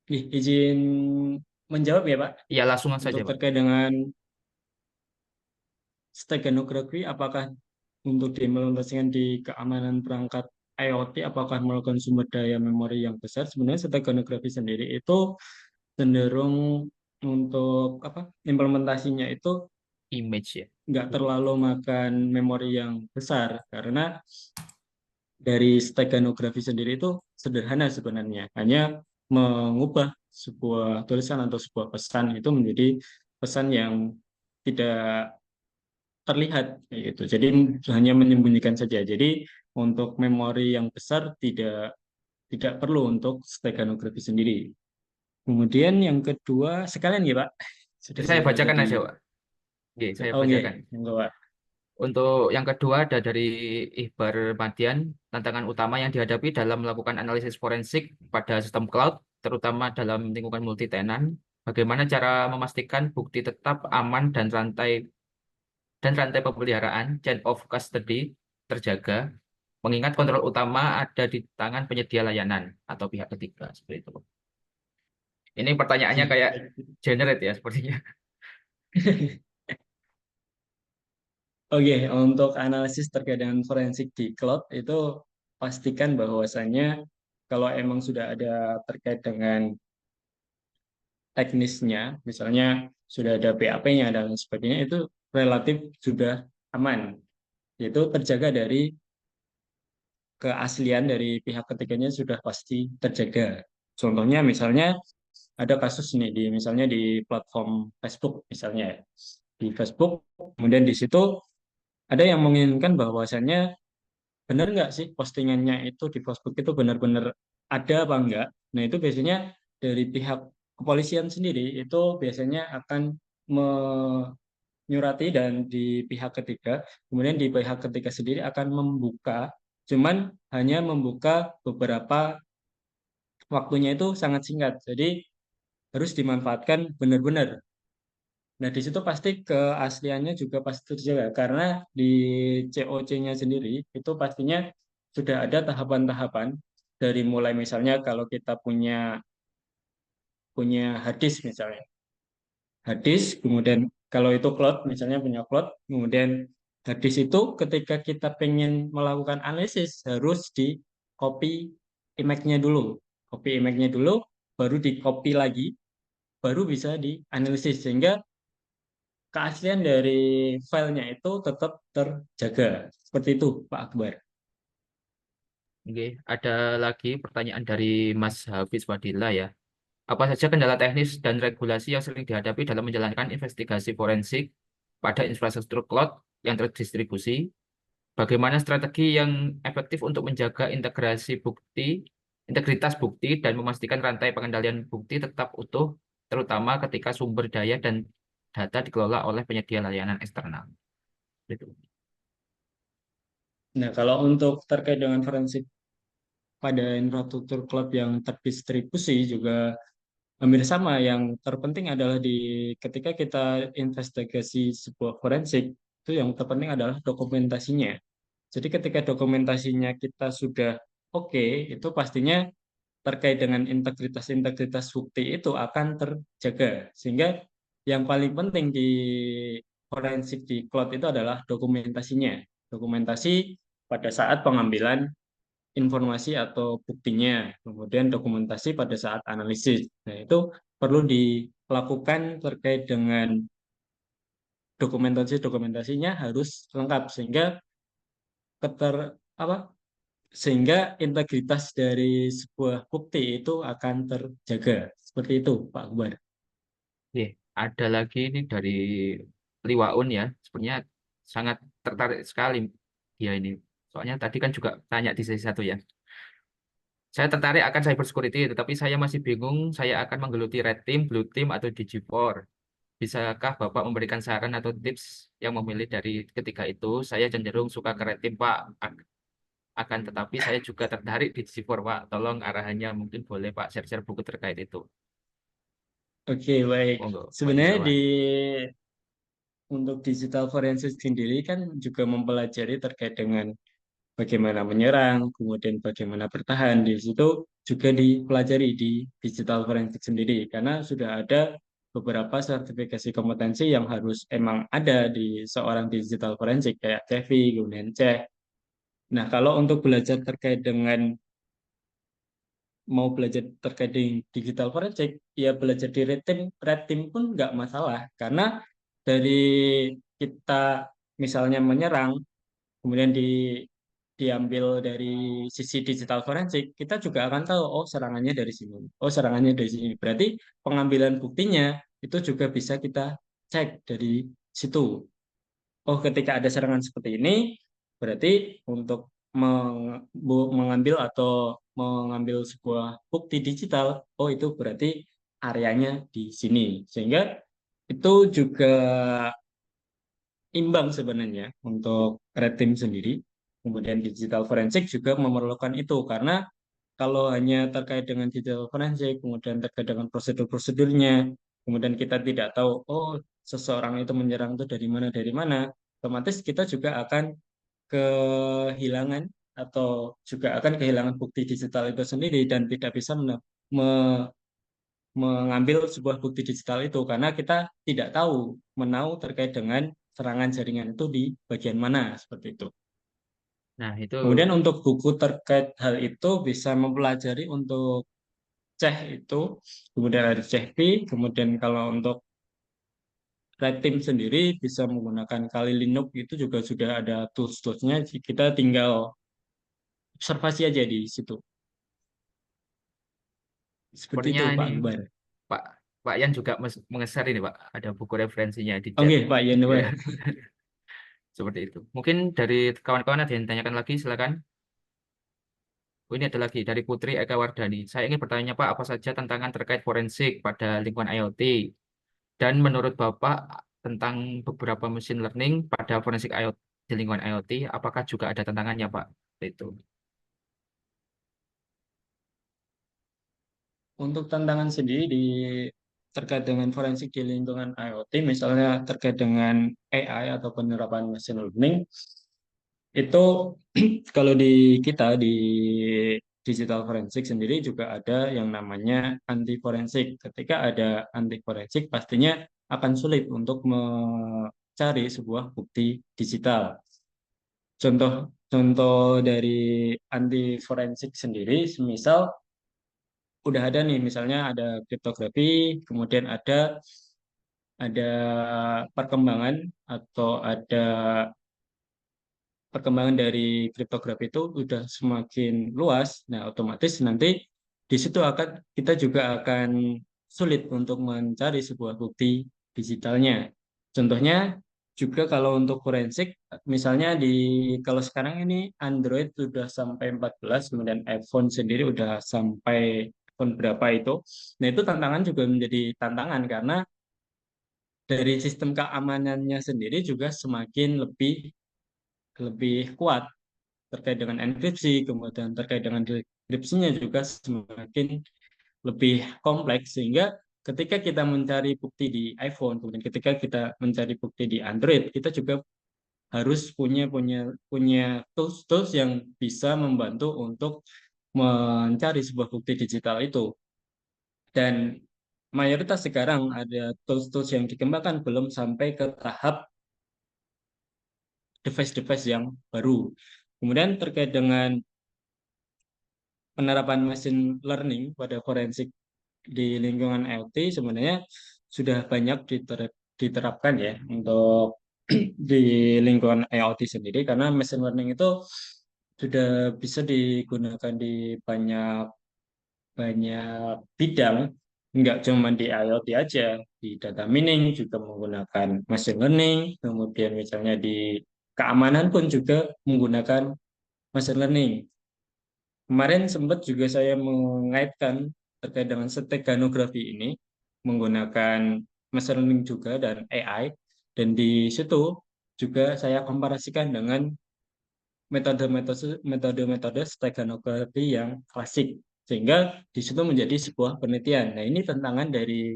Izin menjawab ya, Pak, Ya, langsung saja, untuk Pak. terkait dengan steganografi, apakah untuk diimplementasikan di keamanan perangkat IoT, apakah memerlukan sumber daya memori yang besar? Sebenarnya steganografi sendiri itu cenderung untuk apa? Implementasinya itu Image ya. nggak terlalu makan memori yang besar karena dari steganografi sendiri itu sederhana sebenarnya, hanya mengubah sebuah tulisan atau sebuah pesan itu menjadi pesan yang tidak terlihat kayak gitu. Jadi hanya menyembunyikan saja. Jadi untuk memori yang besar tidak perlu untuk steganografi sendiri. Kemudian yang kedua sekalian ya Pak, sudah Saya juga bacakan tadi. aja, Pak. Oke, saya Oke, bacakan. yang kedua. Untuk yang kedua ada dari Ihbar Madian, tantangan utama yang dihadapi dalam melakukan analisis forensik pada sistem cloud, terutama dalam lingkungan multi-tenant. Bagaimana cara memastikan bukti tetap aman dan rantai pemeliharaan chain of custody terjaga, mengingat kontrol utama ada di tangan penyedia layanan atau pihak ketiga seperti itu. Ini pertanyaannya kayak generate ya sepertinya. Oke, untuk analisis terkait dengan forensik di cloud itu pastikan bahwasannya kalau emang sudah ada terkait dengan teknisnya, misalnya sudah ada BAP-nya dan lain sebagainya, itu relatif sudah aman. Itu terjaga dari keaslian dari pihak ketiganya sudah pasti terjaga. Contohnya misalnya ada kasus nih di misalnya di platform Facebook misalnya ya. Di Facebook, kemudian di situ ada yang menginginkan bahwasannya benar nggak sih postingannya itu di Facebook itu benar-benar ada apa enggak. Nah itu biasanya dari pihak kepolisian sendiri itu biasanya akan menyurati dan di pihak ketiga, kemudian di pihak ketiga sendiri akan membuka, cuman hanya membuka beberapa waktunya itu sangat singkat. Jadi harus dimanfaatkan benar-benar. Nah, di situ pasti keasliannya juga pasti terjaga karena di COC-nya sendiri itu pastinya sudah ada tahapan-tahapan dari mulai misalnya kalau kita punya punya hadis misalnya. Hadis, kemudian kalau itu cloud misalnya punya cloud, kemudian hadis itu ketika kita pengen melakukan analisis harus di copy image-nya dulu. Copy image-nya dulu baru di copy lagi baru bisa dianalisis sehingga keaslian dari filenya itu tetap terjaga. Seperti itu, Pak Akbar. Oke, ada lagi pertanyaan dari Mas Hafiz Wadila ya. Apa saja kendala teknis dan regulasi yang sering dihadapi dalam menjalankan investigasi forensik pada infrastruktur cloud yang terdistribusi? Bagaimana strategi yang efektif untuk menjaga integritas bukti dan memastikan rantai pengendalian bukti tetap utuh, terutama ketika sumber daya dan data dikelola oleh penyedia layanan eksternal. Gitu. Nah, kalau untuk terkait dengan forensik pada infrastruktur cloud yang terdistribusi juga hampir sama. Yang terpenting adalah di ketika kita investigasi sebuah forensik, itu yang terpenting adalah dokumentasinya. Jadi ketika dokumentasinya kita sudah oke, itu pastinya terkait dengan integritas-integritas bukti itu akan terjaga. Sehingga yang paling penting di forensik di cloud itu adalah dokumentasinya. Dokumentasi pada saat pengambilan informasi atau buktinya, kemudian dokumentasi pada saat analisis. Nah, itu perlu dilakukan terkait dengan dokumentasinya harus lengkap sehingga keter apa sehingga integritas dari sebuah bukti itu akan terjaga. Seperti itu, Pak Akbar. Oke, ada lagi ini dari Liwaun ya. Sebenarnya sangat tertarik sekali dia ini. Soalnya tadi kan juga tanya di sesi satu ya. Saya tertarik akan cybersecurity, tetapi saya masih bingung saya akan menggeluti Red Team, Blue Team, atau DG4. Bisakah Bapak memberikan saran atau tips yang memilih dari ketiga itu? Saya cenderung suka ke Red Team, Pak. Akan tetapi saya juga tertarik di DG4, Pak. Tolong arahannya mungkin boleh Pak share-share buku terkait itu. Oke, baik. Monggo, Pak Sebenarnya Yusawan. untuk digital forensik sendiri kan juga mempelajari terkait dengan bagaimana menyerang, kemudian bagaimana bertahan. Di situ juga dipelajari di digital forensik sendiri, karena sudah ada beberapa sertifikasi kompetensi yang harus emang ada di seorang digital forensik, kayak CEVI, kemudian CEH. Nah, kalau untuk belajar terkait dengan mau belajar terkait di digital forensik, ya belajar di red team pun nggak masalah, karena dari kita misalnya menyerang, kemudian diambil dari sisi digital forensik, kita juga akan tahu, oh serangannya dari sini, oh serangannya dari sini. Berarti pengambilan buktinya itu juga bisa kita cek dari situ. Oh, ketika ada serangan seperti ini, berarti untuk mengambil atau mengambil sebuah bukti digital, oh itu berarti areanya di sini. Sehingga itu juga imbang sebenarnya untuk red team sendiri. Kemudian digital forensik juga memerlukan itu, karena kalau hanya terkait dengan digital forensik, kemudian terkait dengan prosedur-prosedurnya, kemudian kita tidak tahu, oh seseorang itu menyerang itu dari mana, otomatis kita juga akan kehilangan atau juga akan kehilangan bukti digital itu sendiri dan tidak bisa mengambil sebuah bukti digital itu, karena kita tidak tahu menahu terkait dengan serangan jaringan itu di bagian mana seperti itu. Nah, itu Kemudian untuk buku terkait hal itu bisa mempelajari untuk CEH itu, kemudian ada CEHP, kemudian kalau untuk Red Team sendiri bisa menggunakan Kali Linux, itu juga sudah ada tools-toolsnya, kita tinggal observasi aja di situ. Seperti sepertinya itu ini Pak Akbar. Pak Pak Yan juga nge-share ini Pak, ada buku referensinya di chat. Oke Pak Ya, Yanuar. seperti itu. Mungkin dari kawan-kawan ada yang tanyakan lagi, silakan. Oh, ini ada lagi dari Putri Eka Wardani. Saya ingin bertanya Pak, apa saja tantangan terkait forensik pada lingkungan IoT? Dan menurut Bapak tentang beberapa machine learning pada forensik IoT di lingkungan IoT, apakah juga ada tantangannya Pak? Itu. Untuk tantangan sendiri terkait dengan forensik di lingkungan IoT, misalnya terkait dengan AI atau penerapan machine learning, itu kalau di kita di digital forensik sendiri juga ada yang namanya anti forensik. Ketika ada anti forensik, pastinya akan sulit untuk mencari sebuah bukti digital. Contoh contoh dari anti forensik sendiri, semisal udah ada nih, misalnya ada kriptografi, kemudian ada perkembangan atau ada perkembangan dari kriptografi itu udah semakin luas. Nah, otomatis nanti di situ kita juga akan sulit untuk mencari sebuah bukti digitalnya. Contohnya juga kalau untuk forensik, misalnya kalau sekarang ini Android sudah sampai 14, kemudian iPhone sendiri udah sampai iPhone berapa itu. Nah, itu tantangan juga menjadi tantangan, karena dari sistem keamanannya sendiri juga semakin lebih lebih kuat terkait dengan enkripsi, kemudian terkait dengan dekripsinya juga semakin lebih kompleks, sehingga ketika kita mencari bukti di iPhone, kemudian ketika kita mencari bukti di Android, kita juga harus punya tools-tools yang bisa membantu untuk mencari sebuah bukti digital itu. Dan mayoritas sekarang ada tools-tools yang dikembangkan belum sampai ke tahap device-device yang baru. Kemudian terkait dengan penerapan machine learning pada forensik di lingkungan IoT, sebenarnya sudah banyak diterapkan ya untuk di lingkungan IoT sendiri, karena machine learning itu sudah bisa digunakan di banyak banyak bidang, nggak cuma di IoT aja, di data mining juga menggunakan machine learning, kemudian misalnya di keamanan pun juga menggunakan machine learning. Kemarin sempat juga saya mengaitkan terkait dengan steganografi ini menggunakan machine learning juga dan AI, dan di situ juga saya komparasikan dengan metode-metode steganografi yang klasik, sehingga di situ menjadi sebuah penelitian. Nah, ini tantangan dari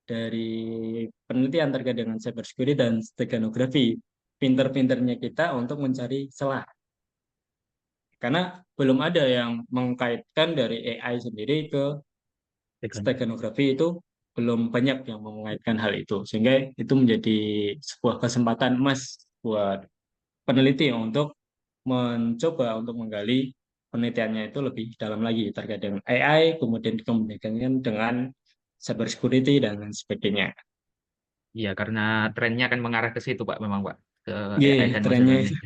dari penelitian terkait dengan cybersecurity dan steganografi. Pinter-pinternya kita untuk mencari celah. Karena belum ada yang mengkaitkan dari AI sendiri ke steganografi, itu belum banyak yang mengaitkan hal itu. Sehingga itu menjadi sebuah kesempatan emas buat peneliti untuk mencoba untuk menggali penelitiannya itu lebih dalam lagi terkait dengan AI, kemudian dikomunikasikan dengan cybersecurity dan lain sebagainya. Iya, karena trennya akan mengarah ke situ, Pak, memang, Pak, ke AI Iya, dan machine trennya. learning.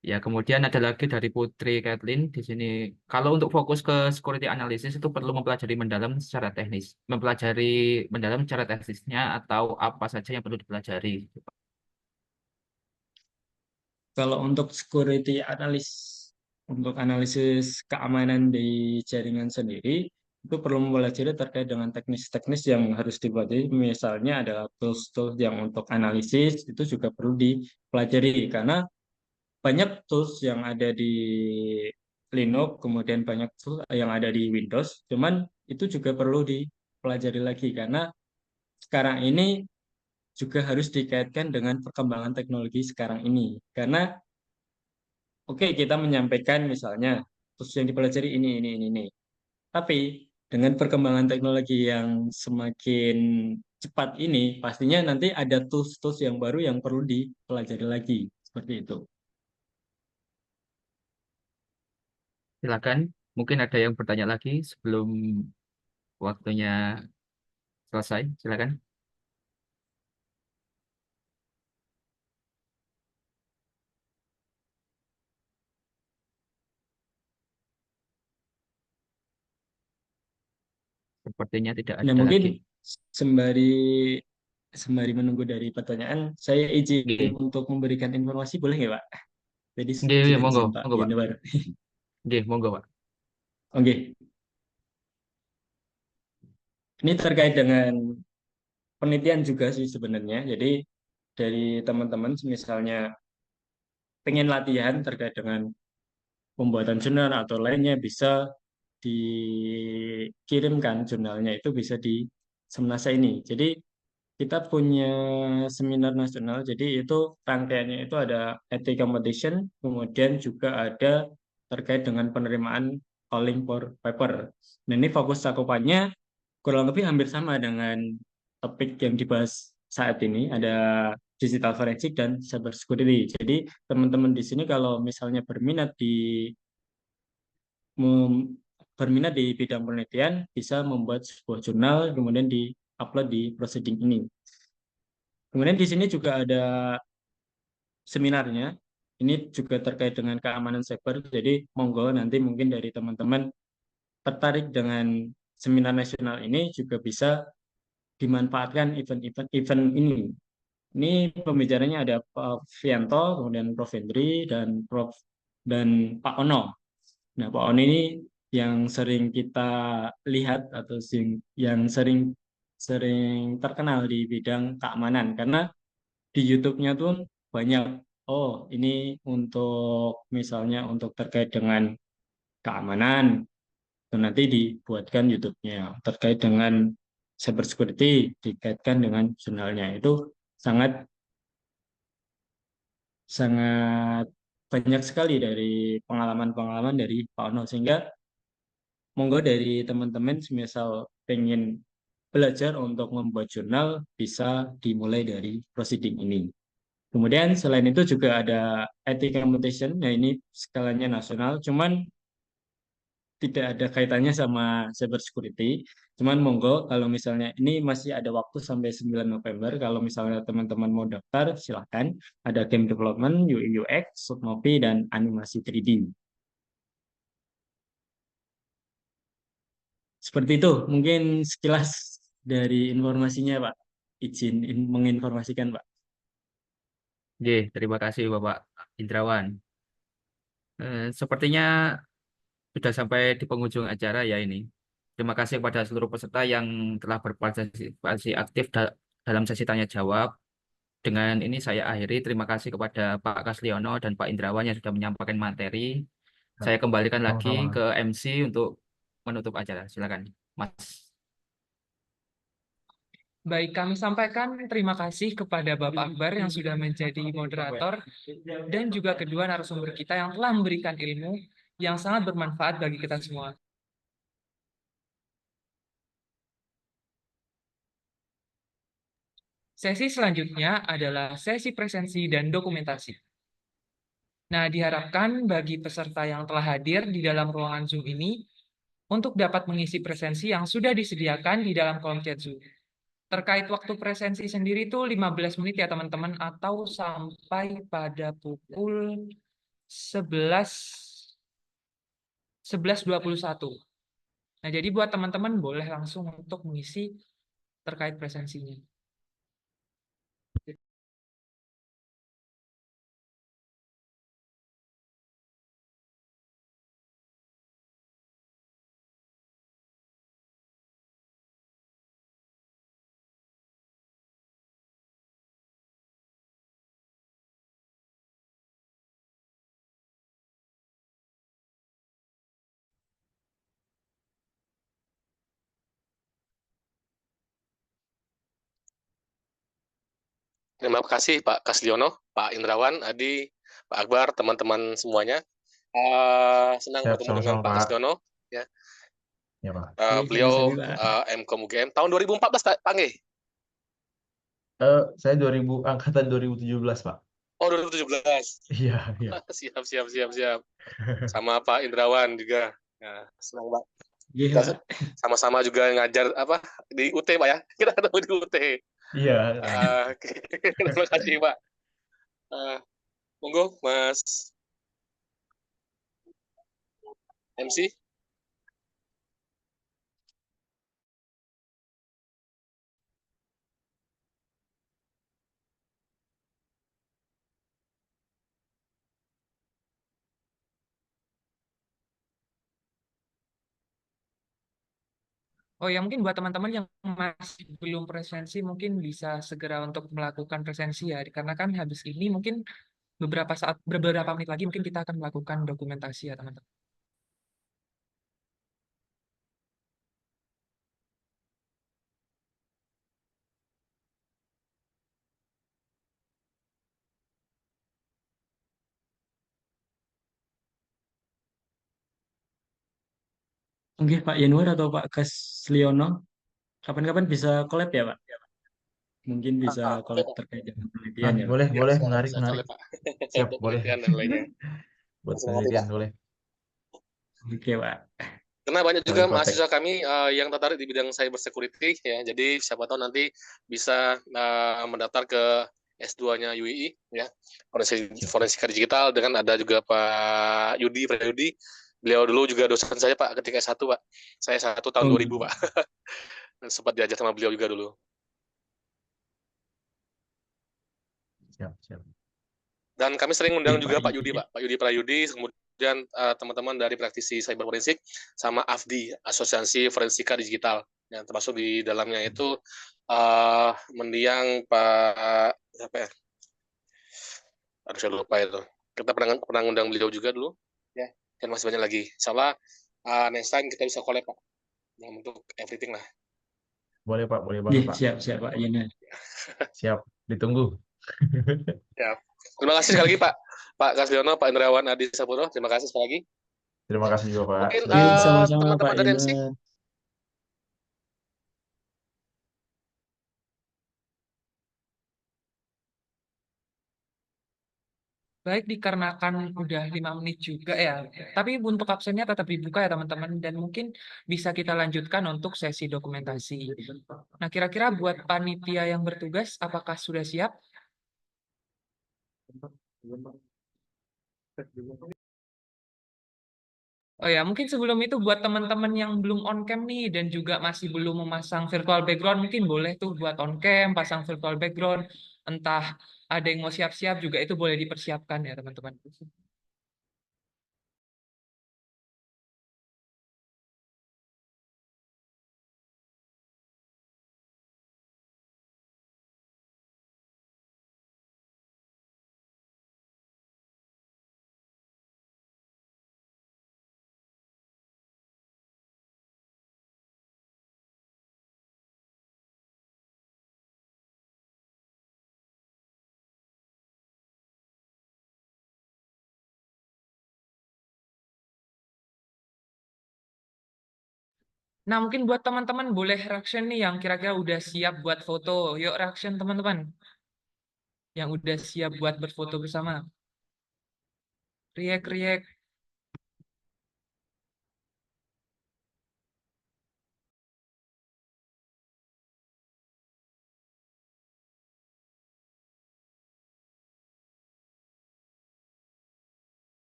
Ya, kemudian ada lagi dari Putri Kathleen di sini. Kalau untuk fokus ke security analysis itu perlu mempelajari mendalam secara teknis. Mempelajari mendalam secara teknisnya atau apa saja yang perlu dipelajari. Kalau untuk security analysis, untuk analisis keamanan di jaringan sendiri, itu perlu mempelajari terkait dengan teknis-teknis yang harus dipelajari. Misalnya ada tools-tools yang untuk analisis, itu juga perlu dipelajari. Karena banyak tools yang ada di Linux, kemudian banyak tools yang ada di Windows, cuman itu juga perlu dipelajari lagi. Karena sekarang ini juga harus dikaitkan dengan perkembangan teknologi sekarang ini. Karena oke, kita menyampaikan misalnya terus yang dipelajari ini. Tapi dengan perkembangan teknologi yang semakin cepat ini, pastinya nanti ada tools-tools yang baru yang perlu dipelajari lagi. Seperti itu. Silakan, mungkin ada yang bertanya lagi sebelum waktunya selesai. Silakan. Sepertinya tidak Nah, ada mungkin lagi. sembari sembari menunggu dari pertanyaan, saya izin Oke, untuk memberikan informasi, boleh nggak, Pak? Jadi oke, sudah monggo, izin, Pak monggo, Pak. Januar. Oke, monggo, Pak. Oke, ini terkait dengan penelitian juga sih sebenarnya. Jadi dari teman-teman misalnya pengen latihan terkait dengan pembuatan jurnal atau lainnya, bisa dikirimkan jurnalnya itu bisa di Semnasa ini. Jadi kita punya seminar nasional. Jadi itu rangkaiannya itu ada ethic competition, kemudian juga ada terkait dengan penerimaan calling for paper. Nah, ini fokus cakupannya kurang lebih hampir sama dengan topik yang dibahas saat ini. Ada digital forensik dan cyber security. Jadi teman-teman di sini kalau misalnya mem- berminat di bidang penelitian, bisa membuat sebuah jurnal, kemudian di-upload di proceeding ini. Kemudian di sini juga ada seminarnya. Ini juga terkait dengan keamanan cyber. Jadi monggo nanti mungkin dari teman-teman tertarik dengan seminar nasional ini juga bisa dimanfaatkan event ini. Ini pembicaranya ada Pak Fianto, kemudian Prof. Hendri, dan Pak Ono. Nah, Pak Ono ini yang sering kita lihat atau yang sering sering terkenal di bidang keamanan, karena di YouTube-nya tuh banyak. Oh, ini untuk misalnya untuk terkait dengan keamanan, dan nanti dibuatkan YouTube-nya terkait dengan cyber security, dikaitkan dengan jurnalnya. Itu sangat sangat banyak sekali dari pengalaman-pengalaman dari Pak Ono, sehingga monggo dari teman-teman semisal pengen belajar untuk membuat jurnal, bisa dimulai dari proceeding ini. Kemudian selain itu juga ada ethics competition. Nah, ini skalanya nasional, cuman tidak ada kaitannya sama cyber security. Cuman monggo kalau misalnya ini masih ada waktu sampai 9 November, kalau misalnya teman-teman mau daftar, silahkan. Ada game development, UI UX, short movie, dan animasi 3D. Seperti itu, mungkin sekilas dari informasinya, Pak. Izin menginformasikan, Pak. Oke, terima kasih Bapak Indrawan. Sepertinya sudah sampai di penghujung acara ya ini. Terima kasih kepada seluruh peserta yang telah berpartisipasi aktif dalam sesi tanya jawab. Dengan ini saya akhiri. Terima kasih kepada Pak Kasliono dan Pak Indrawan yang sudah menyampaikan materi. Saya kembalikan lagi Sama-sama. ke MC untuk menutup acara. Silakan, Mas. Baik, kami sampaikan terima kasih kepada Bapak Akbar yang sudah menjadi moderator dan juga kedua narasumber kita yang telah memberikan ilmu yang sangat bermanfaat bagi kita semua. Sesi selanjutnya adalah sesi presensi dan dokumentasi. Nah, diharapkan bagi peserta yang telah hadir di dalam ruangan Zoom ini untuk dapat mengisi presensi yang sudah disediakan di dalam kolom chat Zoom. Terkait waktu presensi sendiri itu 15 menit ya teman-teman, atau sampai pada pukul 11.21. Nah, jadi buat teman-teman boleh langsung untuk mengisi terkait presensinya. Terima kasih Pak Kasliono, Pak Indrawan, Adi, Pak Akbar, teman-teman semuanya. Senang Siap, bertemu dengan sama-sama Pak Pak. Kasliono. Ya. Ya Pak. Beliau Sami-sami, Pak. Mkom UGM tahun 2014 Pak Nge? Saya angkatan 2017 Pak. Oh 2017. Iya, iya. Siap. Sama Pak Indrawan juga. Ya, senang Pak. Iya, Kita Pak. sama-sama juga ngajar apa di UT Pak ya. Kita ketemu di UT. Iya. Terima kasih Pak. Monggo Mas MC. Oh ya, mungkin buat teman-teman yang masih belum presensi, mungkin bisa segera untuk melakukan presensi ya. Dikarenakan habis ini mungkin beberapa menit lagi mungkin kita akan melakukan dokumentasi ya teman-teman. Oke, Pak Yanuar atau Pak Kasliono, kapan-kapan bisa collab ya, Pak? Mungkin bisa Oke collab Pak. terkait dengan penelitian ya, Pak. Boleh, Bisa menarik. colek Pak. Siap, Untuk boleh. penelitian dan lainnya. Buat Terima kasih penelitian Pak. boleh. Oke, Pak. Karena banyak Kalau juga iptek. mahasiswa kami yang tertarik di bidang cyber security ya. Jadi siapa tahu nanti bisa mendaftar ke S2-nya UII ya. Siap. Forensika digital dengan ada juga Pak Yudi, Pak Yudi. Beliau dulu juga dosen saya Pak ketika S1 Pak. Saya S1 tahun Oh, 2000 Pak. Sempat diajar sama beliau juga dulu. Siap. Dan kami sering oke, undang Pak juga Pak Yudi. Yudi, Pak Yudi Prayudi, kemudian teman-teman dari praktisi cyber forensik, sama AFDI, Asosiasi Forensika Digital, yang termasuk di dalamnya itu mendiang Pak, apa ya? Aduh, saya lupa itu. Kita pernah undang beliau juga dulu, ya. Dan masih banyak lagi. Insya Allah, next time kita bisa collab, Pak. Yang untuk everything lah. Boleh Pak, boleh Iya, banget Pak. siap, Pak Yanuar. Siap, ditunggu. Ya. Terima kasih sekali lagi Pak. Pak Kasliono, Pak Indrawan Adi Sapuro, terima kasih sekali lagi. Terima kasih juga Pak Mungkin sudah Oke, diundang. sama-sama Pak teman-teman dari MC. Yanuar. Baik, dikarenakan udah 5 menit juga ya. Tapi untuk absennya tetap dibuka ya teman-teman. Dan mungkin bisa kita lanjutkan untuk sesi dokumentasi. Nah, kira-kira buat panitia yang bertugas, apakah sudah siap? Oh ya, mungkin sebelum itu buat teman-teman yang belum on cam nih dan juga masih belum memasang virtual background, mungkin boleh tuh buat on cam, pasang virtual background. Entah ada yang mau siap-siap juga itu boleh dipersiapkan ya teman-teman. Nah, mungkin buat teman-teman boleh reaction nih yang kira-kira udah siap buat foto. Yuk reaction teman-teman. Yang udah siap buat berfoto bersama. Riak-riak.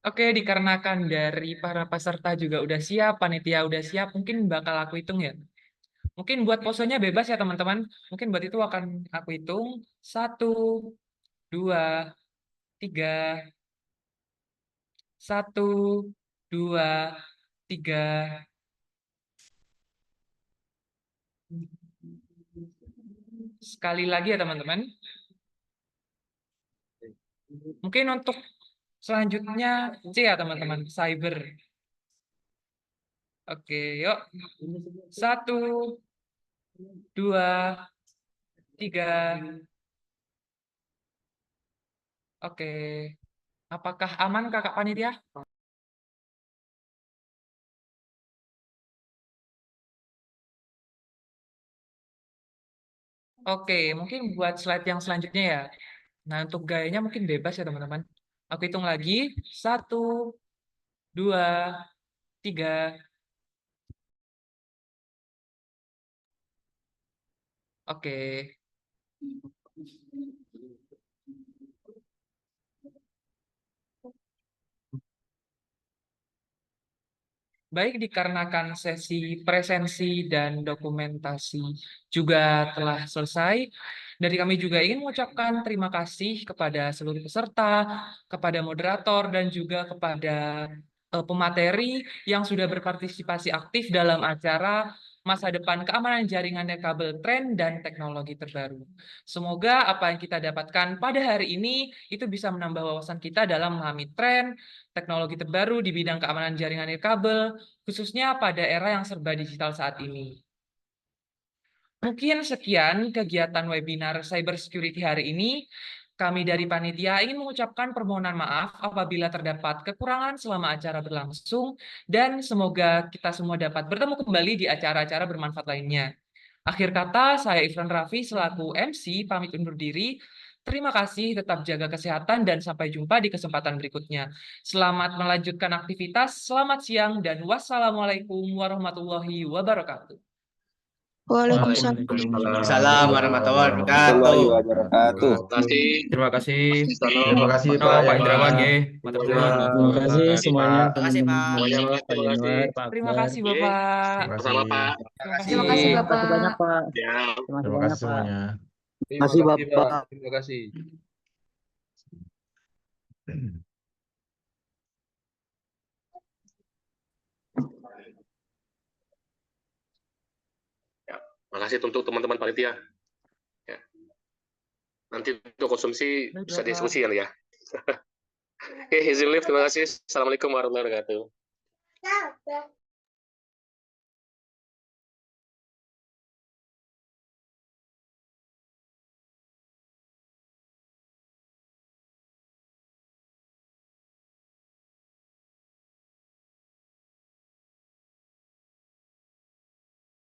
Oke, dikarenakan dari para peserta juga udah siap, panitia udah siap, mungkin bakal aku hitung ya. Mungkin buat posenya bebas ya teman-teman. Mungkin buat itu akan aku hitung. 1, 2, 3. 1, 2, 3. Sekali lagi ya teman-teman. Mungkin untuk selanjutnya C ya teman-teman, cyber. Oke, yuk. 1, 2, 3. Oke. Apakah aman kakak panitia? Oke, mungkin buat slide yang selanjutnya ya. Nah, untuk gayanya mungkin bebas ya teman-teman. Aku hitung lagi. 1, 2, 3. Oke. Baik, dikarenakan sesi presensi dan dokumentasi juga telah selesai, dari kami juga ingin mengucapkan terima kasih kepada seluruh peserta, kepada moderator, dan juga kepada pemateri yang sudah berpartisipasi aktif dalam acara Masa Depan Keamanan Jaringan dan Kabel Tren dan Teknologi Terbaru. Semoga apa yang kita dapatkan pada hari ini itu bisa menambah wawasan kita dalam memahami tren, teknologi terbaru di bidang keamanan jaringan nirkabel, khususnya pada era yang serba digital saat ini. Mungkin sekian kegiatan webinar cybersecurity hari ini. Kami dari panitia ingin mengucapkan permohonan maaf apabila terdapat kekurangan selama acara berlangsung, dan semoga kita semua dapat bertemu kembali di acara-acara bermanfaat lainnya. Akhir kata, saya Ifran Raffi selaku MC pamit undur diri. Terima kasih, tetap jaga kesehatan, dan sampai jumpa di kesempatan berikutnya. Selamat melanjutkan aktivitas, selamat siang, dan wassalamualaikum warahmatullahi wabarakatuh. Waalaikumsalam. Waalaikumsalam warahmatullahi warahmatullahi wabarakatuh. Terima kasih. Terima kasih. Terima kasih No, Pak Pak Yaman. Indrawan, nggih. Matur Terima suwun. Terima kasih kasih, semuanya Pak. teman-teman Semuanya, Pak terima kasih. Yanuar, Pak Terima Akbar. kasih, Bapak. Terima kasih. Sama Pak. Terima kasih. Terima kasih, Terima kasih Bapak. banyak Pak. Ya. Terima kasih Terima banyak kasih Pak. semuanya. Terima kasih Bapak. Terima kasih. Makasih untuk teman-teman panitia. Ya. Nanti untuk konsumsi bisa diskusi ya. Oke, izin live. Terima kasih. Assalamualaikum warahmatullahi wabarakatuh.